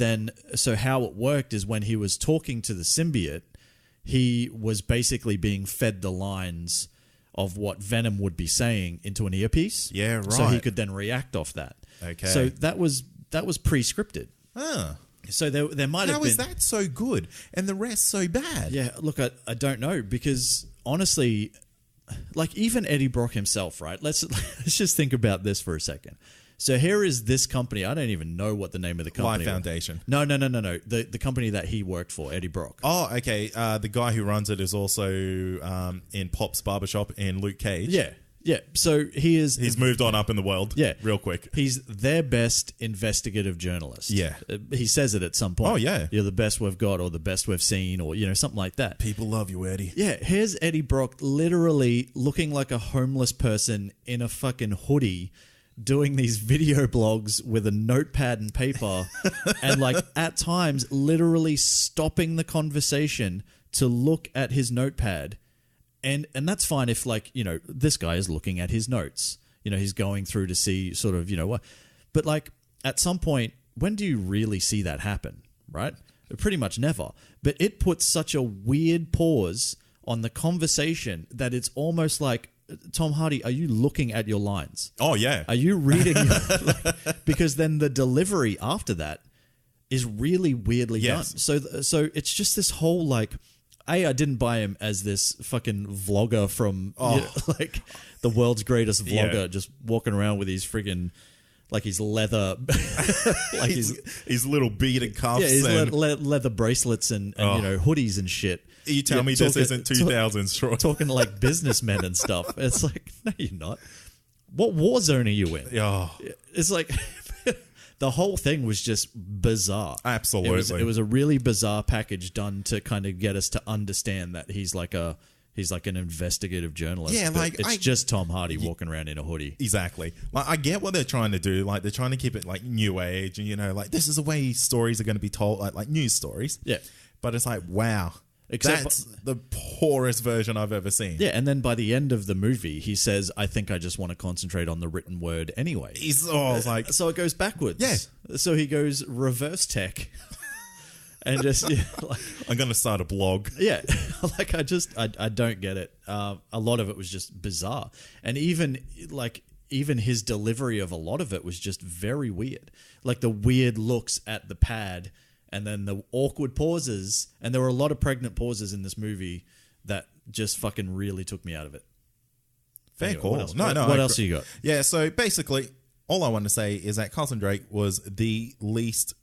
So how it worked is when he was talking to the symbiote, he was basically being fed the lines of what Venom would be saying into an earpiece. Yeah, right. So he could then react off that. Okay. So that was pre-scripted. Huh. So there might have How been... is that so good and the rest so bad? Yeah, look, I don't know because honestly, like even Eddie Brock himself, right? Let's just think about this for a second. So here is this company. I don't even know what the name of the company Life Foundation. No. The company that he worked for, Eddie Brock. Oh, okay. The guy who runs it is also in Pop's Barbershop in Luke Cage. Yeah. So He's moved on up in the world. Yeah. Real quick. He's their best investigative journalist. Yeah. He says it at some point. Oh, yeah. You're the best we've got or the best we've seen or, something like that. People love you, Eddie. Yeah. Here's Eddie Brock literally looking like a homeless person in a fucking hoodie doing these video blogs with a notepad and paper and like at times literally stopping the conversation to look at his notepad. And that's fine if like, this guy is looking at his notes, he's going through to see sort of, what, but like at some point, when do you really see that happen? Right? Pretty much never. But it puts such a weird pause on the conversation that it's almost like, Tom Hardy, are you looking at your lines? Oh, yeah. Are you reading? Because then the delivery after that is really weirdly done. So it's just this whole like, I didn't buy him as this fucking vlogger from like the world's greatest vlogger, just walking around with his friggin' like his leather, like his little beaded cuffs. Yeah, his leather bracelets and hoodies and shit. You tell me this isn't 2000s, Troy. Talking like businessmen and stuff. It's like, no, you're not. What war zone are you in? Oh. It's like the whole thing was just bizarre. Absolutely. It was a really bizarre package done to kind of get us to understand that he's like an investigative journalist. Yeah, like it's just Tom Hardy walking around in a hoodie. Exactly. Like I get what they're trying to do. Like they're trying to keep it like new age, and like this is the way stories are going to be told, like news stories. Yeah. But it's like, wow. That's the poorest version I've ever seen. Yeah, and then by the end of the movie, he says, I think I just want to concentrate on the written word anyway. So it goes backwards. Yeah. So he goes reverse tech. And just, I'm going to start a blog. Yeah. Like, I don't get it. A lot of it was just bizarre. And even his delivery of a lot of it was just very weird. Like the weird looks at the pad and then the awkward pauses. And there were a lot of pregnant pauses in this movie that just fucking really took me out of it. Fair anyway, call. What else you got? Yeah, so basically, all I want to say is that Carlton Drake was the least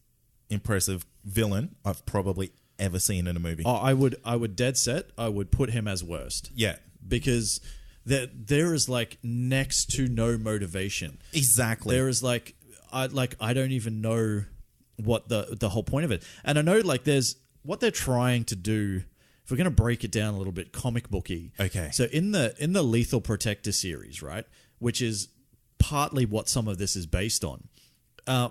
impressive villain I've probably ever seen in a movie. Oh, I would dead set. I would put him as worst. Yeah. Because there is like next to no motivation. Exactly. There is like I don't even know what the whole point of it. And I know like there's what they're trying to do. If we're going to break it down a little bit comic booky. Okay. So in the Lethal Protector series, right, which is partly what some of this is based on,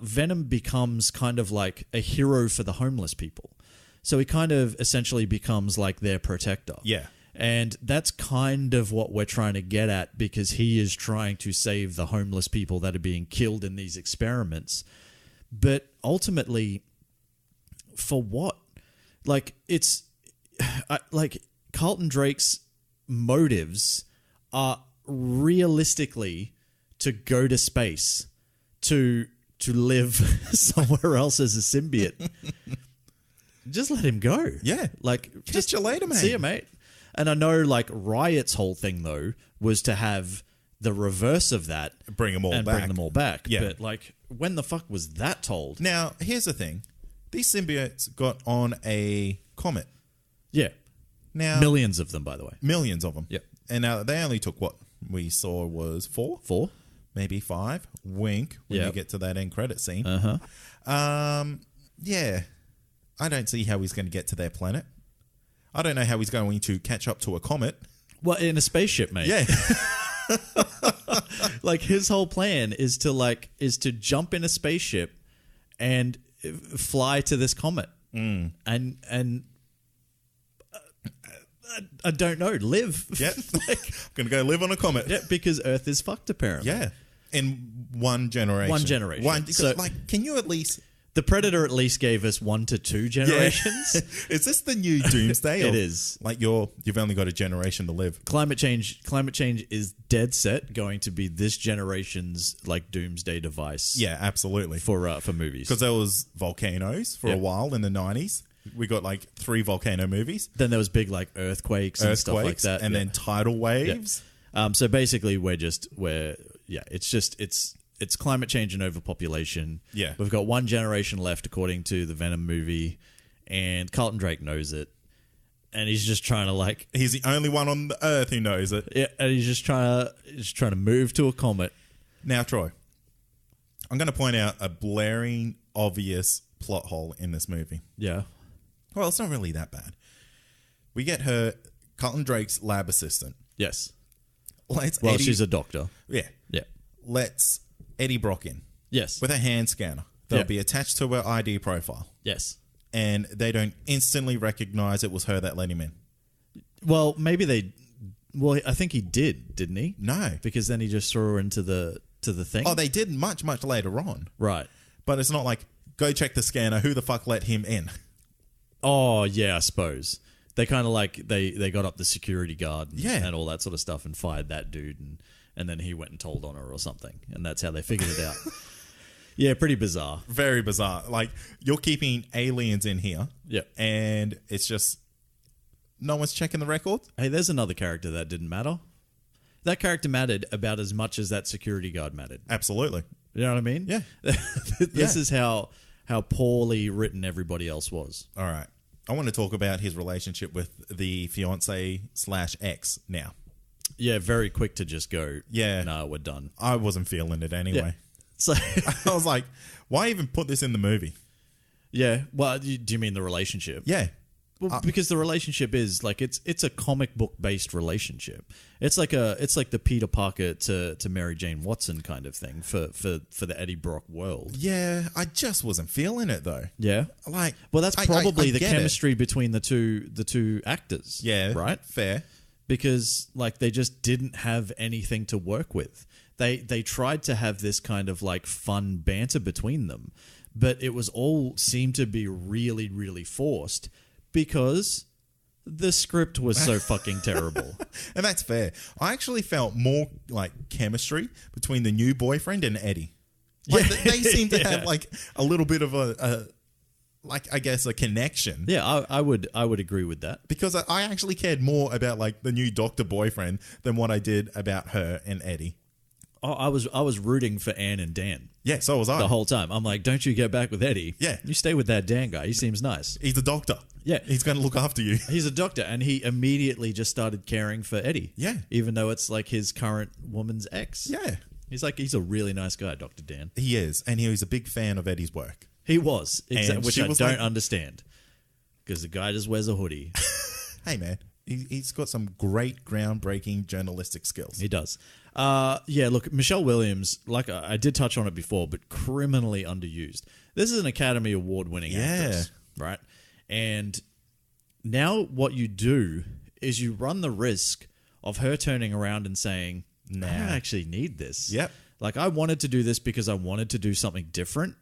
Venom becomes kind of like a hero for the homeless people. So he kind of essentially becomes like their protector. Yeah. And that's kind of what we're trying to get at because he is trying to save the homeless people that are being killed in these experiments. But ultimately, for what? Like, it's... like, Carlton Drake's motives are realistically to go to space, to live somewhere else as a symbiote. Just let him go. Yeah. Like, catch you later, mate. See you, mate. And I know, like, Riot's whole thing, though, was to have the reverse of that. Bring them all back. Bring them all back. Yeah. But, like, when the fuck was that told? Now, here's the thing. these symbiotes got on a comet. Yeah. Now, Millions of them, by the way. millions of them. Yep. And now they only took what we saw was 4? 4? Maybe 5. Wink when you Yep. get to that end credit scene. Uh-huh. Yeah. I don't see how he's going to get to their planet. I don't know how he's going to catch up to a comet. Well, in a spaceship, mate. Yeah. Like, his whole plan is to jump in a spaceship and fly to this comet. And I don't know, live. Yep. I'm going to go live on a comet. Yeah, because Earth is fucked, apparently. Yeah. In one generation. One generation. So, like, can you at least... The Predator at least gave us 1 to 2 generations. Is this the new doomsday? It is. Like, you've only got a generation to live. Climate change is dead set going to be this generation's like doomsday device. Yeah, absolutely. For movies. Because there was volcanoes for a while in the 90s. We got like 3 volcano movies. Then there was big like earthquakes and stuff like that. And then tidal waves. Yeah. So basically it's climate change and overpopulation. Yeah. We've got 1 generation left according to the Venom movie, and Carlton Drake knows it. And he's just trying to he's the only one on the earth who knows it. Yeah, and he's just trying to move to a comet. Now, Troy, I'm going to point out a blaring, obvious plot hole in this movie. Yeah. Well, it's not really that bad. We get Carlton Drake's lab assistant. Yes. Eddie, she's a doctor. Yeah. Yeah. Let's Eddie Brock in. Yes. With a hand scanner. They'll be attached to her ID profile. Yes. And they don't instantly recognize it was her that let him in. Well, maybe I think he didn't he? No. Because then he just threw her into the thing. Oh, they did much, much later on. Right. But it's not like, go check the scanner, who the fuck let him in? Oh, yeah, I suppose. They kind of they got up the security guard and all that sort of stuff and fired that dude and then he went and told on her or something. And that's how they figured it out. Yeah, pretty bizarre. Very bizarre. Like, you're keeping aliens in here. Yep. And it's just, no one's checking the record. Hey, there's another character that didn't matter. That character mattered about as much as that security guard mattered. Absolutely. You know what I mean? Yeah. This is how poorly written everybody else was. All right. I want to talk about his relationship with the fiance/ex now. Yeah, very quick to just go, yeah, no, we're done. I wasn't feeling it anyway. Yeah. So I was like, why even put this in the movie? Yeah. Well, do you mean the relationship? Yeah. Well, because the relationship is like it's a comic book based relationship. It's like the Peter Parker to Mary Jane Watson kind of thing for the Eddie Brock world. Yeah, I just wasn't feeling it though. Yeah, like, well, that's probably the get chemistry between the two actors. Yeah, right. Fair. Because like they just didn't have anything to work with. They tried to have this kind of like fun banter between them, but it was all seemed to be really, really forced. Because the script was so fucking terrible. And that's fair. I actually felt more like chemistry between the new boyfriend and Eddie. Like, they seem to have like a little bit of a connection. Yeah, I would agree with that. Because I actually cared more about like the new doctor boyfriend than what I did about her and Eddie. Oh, I was rooting for Anne and Dan. Yeah, so was I. The whole time. I'm like, don't you get back with Eddie. Yeah. You stay with that Dan guy. He seems nice. He's a doctor. Yeah. He's going to look after you. He's a doctor, and he immediately just started caring for Eddie. Yeah. Even though it's like his current woman's ex. Yeah. He's a really nice guy, Dr. Dan. He is, and he was a big fan of Eddie's work. He was, which I don't like, understand. Because the guy just wears a hoodie. Hey, man. He's got some great groundbreaking journalistic skills. He does. Yeah, look, Michelle Williams, like I did touch on it before, but criminally underused. This is an Academy Award winning actress, right? And now what you do is you run the risk of her turning around and saying, nah, I don't actually need this. Yep. Like, I wanted to do this because I wanted to do something different,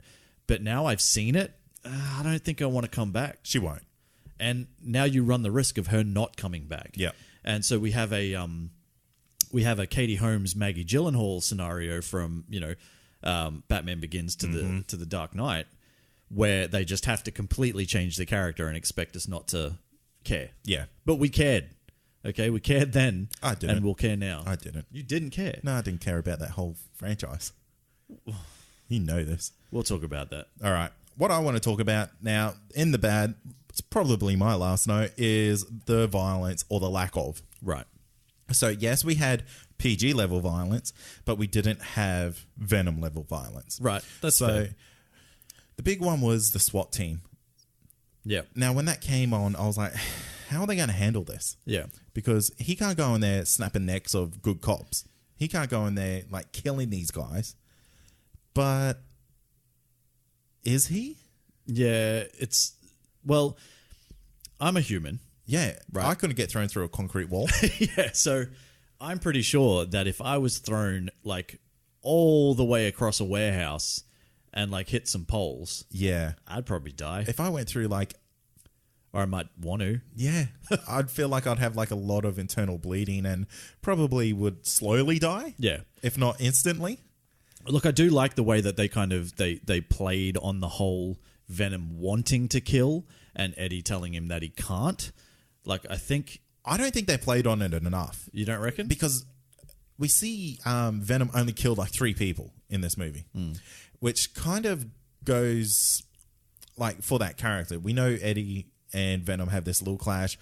but now I've seen it. I don't think I want to come back. She won't. And now you run the risk of her not coming back. Yeah. And so we have a Katie Holmes, Maggie Gyllenhaal scenario from Batman Begins to the Dark Knight, where they just have to completely change the character and expect us not to care. Yeah. But we cared. Okay, we cared then. I didn't. And we'll care now. I didn't. You didn't care. No, I didn't care about that whole franchise. You know this. We'll talk about that. All right. what I want to talk about now, in the bad, it's probably my last note, is the violence or the lack of. Right. So, yes, we had PG level violence, but we didn't have Venom level violence. Right. That's fair. The big one was the SWAT team. Yeah. Now, when that came on, I was like, how are they going to handle this? Yeah. Because he can't go in there snapping necks of good cops. He can't go in there, like, killing these guys. But is he? Yeah, well, I'm a human. Yeah. Right. I couldn't get thrown through a concrete wall. Yeah, so I'm pretty sure that if I was thrown, like, all the way across a warehouse and, like, hit some poles, Yeah. I'd probably die. If I went through, like, Or I might want to. yeah, I'd feel like I'd have, like, a lot of internal bleeding and probably would slowly die. Yeah. If not instantly. Look, I do like the way that they kind of they played on the whole Venom wanting to kill and Eddie telling him that he can't. Like, I don't think they played on it enough. You don't reckon? Because we see Venom only killed like 3 people in this movie, which kind of goes like for that character. We know Eddie and Venom have this little clash.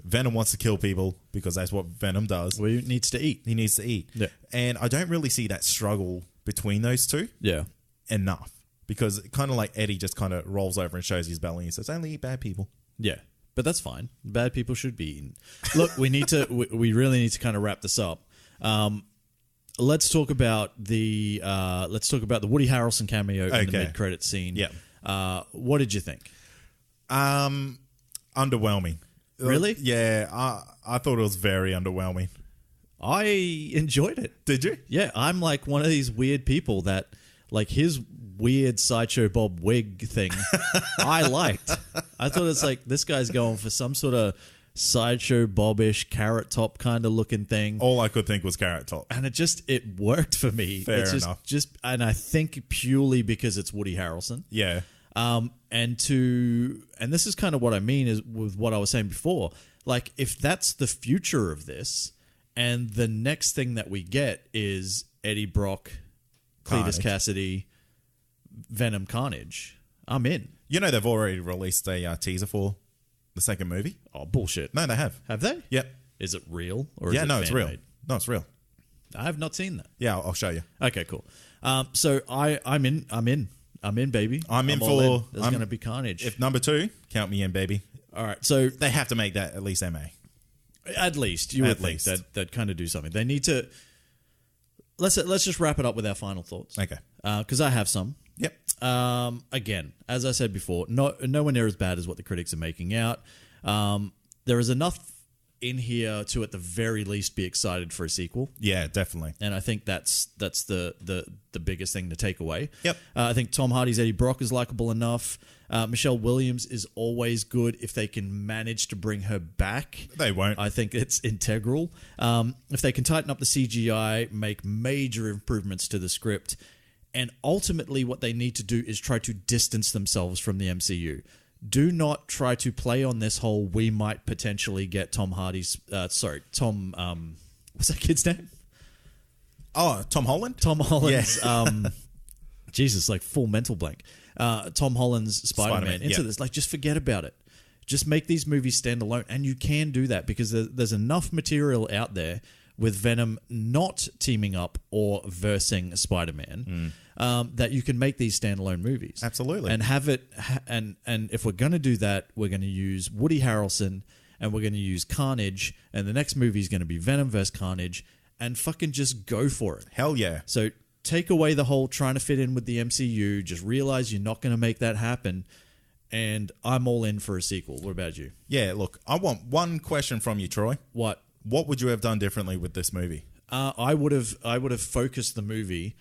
Venom wants to kill people because that's what Venom does. Well, he needs to eat. He needs to eat. Yeah. And I don't really see that struggle between those two Yeah. enough, because kind of like Eddie just kind of rolls over and shows his belly and says, only eat bad people. Yeah. But that's fine. Bad people should be eaten. Look, we need to. We really need to kind of wrap this up. Let's talk about the Woody Harrelson cameo in the mid-credit scene. Yeah. What did you think? Underwhelming. Really? Yeah. I thought it was very underwhelming. I enjoyed it. Did you? Yeah, I'm like one of these weird people that, like, his weird Sideshow Bob wig thing, I liked. I thought it's like, this guy's going for some sort of Sideshow Bob-ish Carrot Top kind of looking thing. All I could think was Carrot Top. And it worked for me. Fair it's enough. And I think purely because it's Woody Harrelson. Yeah. And this is kind of what I mean is with what I was saying before. Like, if that's the future of this, and the next thing that we get is Eddie Brock, Cletus Cassidy, Venom Carnage, I'm in. You know they've already released a teaser for the second movie? Oh, bullshit. No, they have. Have they? Yep. Is it real? Or Yeah, is it no, it's real. fan-made? No, it's real. I have not seen that. Yeah, I'll show you. Okay, cool. So I'm in, baby. I'm in all for... There's going to be carnage. If number 2, count me in, baby. All right, so... They have to make that at least MA. At least. You would think that they'd kind of do something. They need to... Let's just wrap it up with our final thoughts. Okay. Because I have some. Yep. Again, as I said before, nowhere near as bad as what the critics are making out. There is enough in here to, at the very least, be excited for a sequel. Yeah, definitely. And I think that's the biggest thing to take away. Yep. I think Tom Hardy's Eddie Brock is likable enough. Michelle Williams is always good if they can manage to bring her back. They won't. I think it's integral. If they can tighten up the CGI, make major improvements to the script, and ultimately what they need to do is try to distance themselves from the MCU. Do not try to play on this whole, we might potentially get Tom Hardy's... what's that kid's name? Oh, Tom Holland? Tom Holland's... Jesus, like full mental blank. Tom Holland's Spider-Man into this. Like, just forget about it. Just make these movies stand alone. And you can do that because there's enough material out there with Venom not teaming up or versing Spider-Man that you can make these standalone movies. Absolutely. And have it... And if we're going to do that, we're going to use Woody Harrelson and we're going to use Carnage, and the next movie is going to be Venom vs. Carnage, and fucking just go for it. Hell yeah. So take away the whole trying to fit in with the MCU. Just realize you're not going to make that happen. And I'm all in for a sequel. What about you? Yeah, look, I want one question from you, Troy. What? What would you have done differently with this movie? I would have focused the movie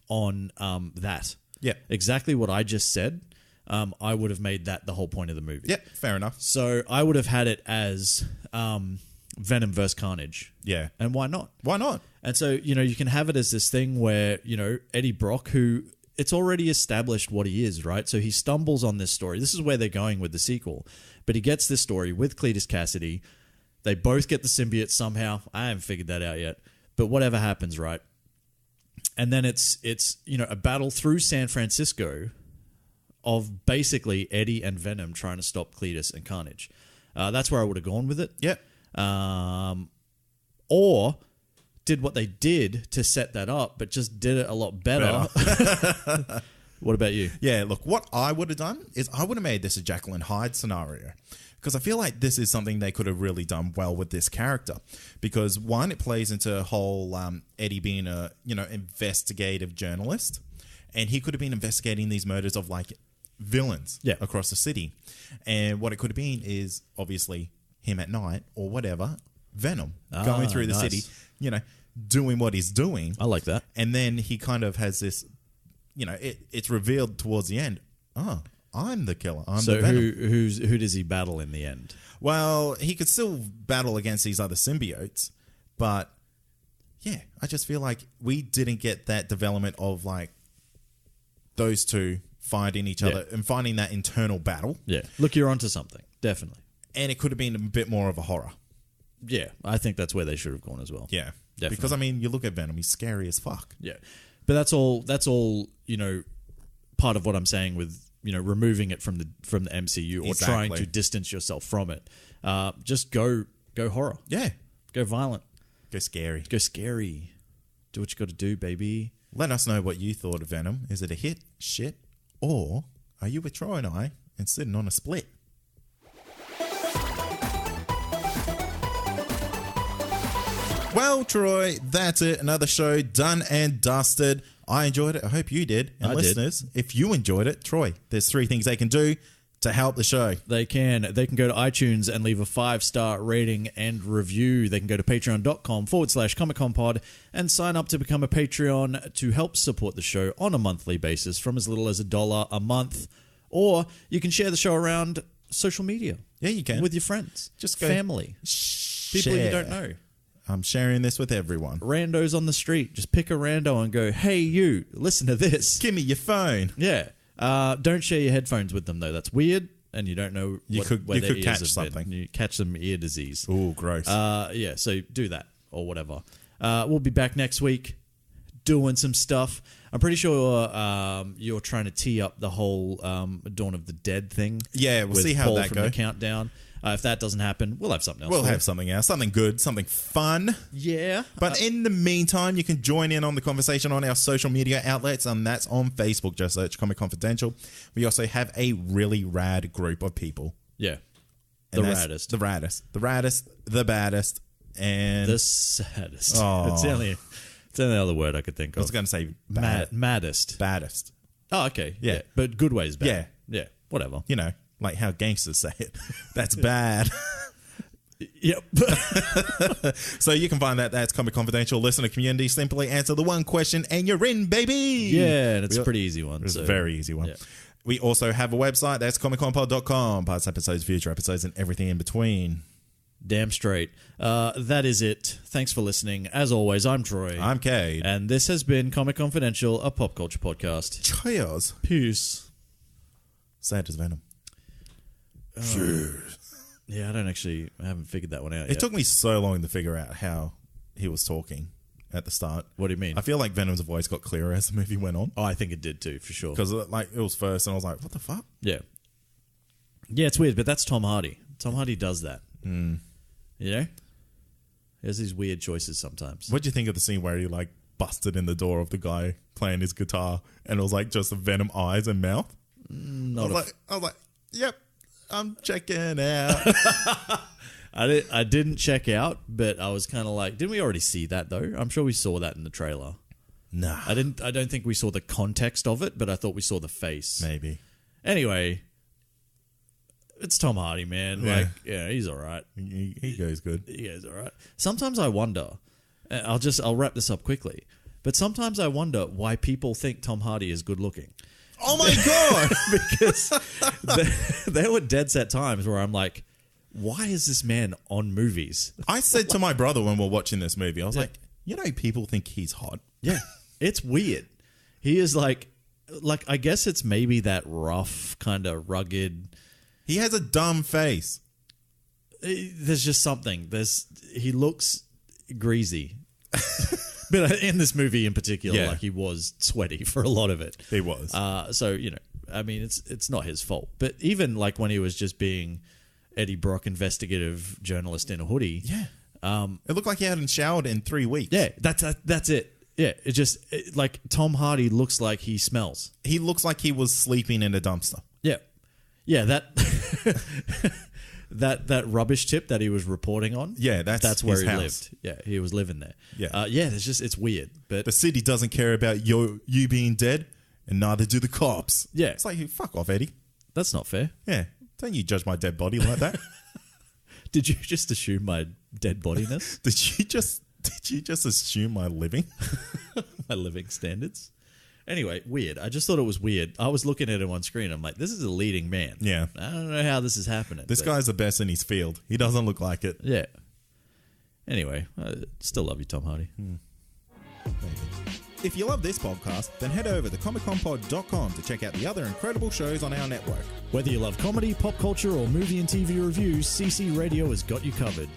on that. Yeah. Exactly what I just said. I would have made that the whole point of the movie. Yep, fair enough. So I would have had it as Venom vs. Carnage. Yeah. And why not? Why not? And so, you can have it as this thing where, Eddie Brock, who it's already established what he is, right? So he stumbles on this story. This is where they're going with the sequel. But he gets this story with Cletus Cassidy. They both get the symbiote somehow. I haven't figured that out yet. But whatever happens, right? And then it's a battle through San Francisco of basically Eddie and Venom trying to stop Cletus and Carnage. That's where I would have gone with it. Yep. Or did what they did to set that up, but just did it a lot better. What about you? Yeah, look, what I would have done is I would have made this a Jekyll and Hyde scenario. Because I feel like this is something they could have really done well with this character. Because one, it plays into a whole Eddie being a, investigative journalist. And he could have been investigating these murders of like villains across the city. And what it could have been is obviously him at night or whatever, Venom, going through the city, doing what he's doing. I like that. And then he kind of has this, it's revealed towards the end, I'm the killer. I'm the Venom. Who does he battle in the end? Well, he could still battle against these other symbiotes, but yeah, I just feel like we didn't get that development of like those two finding each other and finding that internal battle. Yeah. Look, you're onto something. Definitely. And it could have been a bit more of a horror. Yeah, I think that's where they should have gone as well. Yeah. Definitely. Because, you look at Venom, he's scary as fuck. Yeah. But that's all, part of what I'm saying with, removing it from the MCU or trying to distance yourself from it. Just go horror. Yeah. Go violent. Go scary. Go scary. Do what you got to do, baby. Let us know what you thought of Venom. Is it a hit, shit, or are you with Troy and I and sitting on a split? Well, Troy, that's it. Another show done and dusted. I enjoyed it. I hope you did. And listeners, if you enjoyed it, Troy, there's 3 things they can do to help the show. They can go to iTunes and leave a 5-star rating and review. They can go to patreon.com/ComicConPod and sign up to become a Patreon to help support the show on a monthly basis from as little as $1 a month. Or you can share the show around social media. Yeah, you can. With your friends. Just go family. People you don't know. I'm sharing this with everyone. Randos on the street. Just pick a rando and go, hey, you, listen to this. Give me your phone. Yeah. Don't share your headphones with them, though. That's weird, and you don't know where their ears catch have something. been. You catch some ear disease. Ooh, gross. Yeah, so do that or whatever. We'll be back next week doing some stuff. I'm pretty sure you're trying to tee up the whole Dawn of the Dead thing. Yeah, we'll see how Paul that from goes. The countdown. If that doesn't happen, we'll have something else. We'll have something else. Something good. Something fun. Yeah. But in the meantime, you can join in on the conversation on our social media outlets, and that's on Facebook. Just search Comic Confidential. We also have a really rad group of people. Yeah. The raddest. The raddest. The raddest. The baddest. And the saddest. Oh. It's the only other word I could think of. I was going to say maddest. Baddest. Oh, okay. Yeah. But good ways bad. Yeah. Yeah. Whatever. Like how gangsters say it. That's bad. Yep. So you can find that. That's Comic Confidential. Listener community. Simply answer the one question and you're in, baby. Yeah, and it's a pretty easy one. It's a very easy one. Yeah. We also have a website. That's comicconpod.com. Past episodes, future episodes, and everything in between. Damn straight. That is it. Thanks for listening. As always, I'm Troy. I'm Cade. And this has been Comic Confidential, a pop culture podcast. Cheers. Peace. Sad as Venom. Yeah, I haven't figured that one out yet. It took me so long to figure out how he was talking at the start. What do you mean? I feel like Venom's voice got clearer as the movie went on. Oh, I think it did too, for sure. Because it was first and I was like, what the fuck? Yeah. Yeah, it's weird, but that's Tom Hardy. Tom Hardy does that. Mm. You know? He has these weird choices sometimes. What'd you think of the scene where he busted in the door of the guy playing his guitar and it was just the Venom eyes and mouth? I was like, yep. I'm checking out. I didn't check out, but I was kind of like, didn't we already see that though? I'm sure we saw that in the trailer. Nah. I don't think we saw the context of it, but I thought we saw the face. Maybe. Anyway, it's Tom Hardy, man. Yeah. He's all right. He goes good. He goes all right. Sometimes I wonder, I'll wrap this up quickly, but sometimes I wonder why people think Tom Hardy is good looking. Oh my God! Because there were dead set times where I'm like, why is this man on movies? I said to my brother when we were watching this movie, I was like, people think he's hot. Yeah. It's weird. He is like I guess it's maybe that rough, kind of rugged. He has a dumb face. There's just something. He looks greasy. But in this movie in particular, he was sweaty for a lot of it. He was. So, I mean, it's not his fault. But even like when he was just being Eddie Brock, investigative journalist in a hoodie. Yeah. It looked like he hadn't showered in 3 weeks. Yeah, that's it. Yeah, like Tom Hardy looks like he smells. He looks like he was sleeping in a dumpster. Yeah. Yeah, that rubbish tip that he was reporting on. Yeah, that's where his he house. lived. Yeah, he was living there. Yeah. It's weird. But the city doesn't care about you being dead, and neither do the cops. Yeah. It's like, fuck off, Eddie. That's not fair. Yeah. Don't you judge my dead body like that. Did you just assume my dead bodiness? Did you just assume my living? My living standards? Anyway, weird. I just thought it was weird. I was looking at him on screen. I'm like, this is a leading man. Yeah. I don't know how this is happening. This guy's the best in his field. He doesn't look like it. Yeah. Anyway, I still love you, Tom Hardy. If you love this podcast, then head over to comicconpod.com to check out the other incredible shows on our network. Whether you love comedy, pop culture, or movie and TV reviews, CC Radio has got you covered.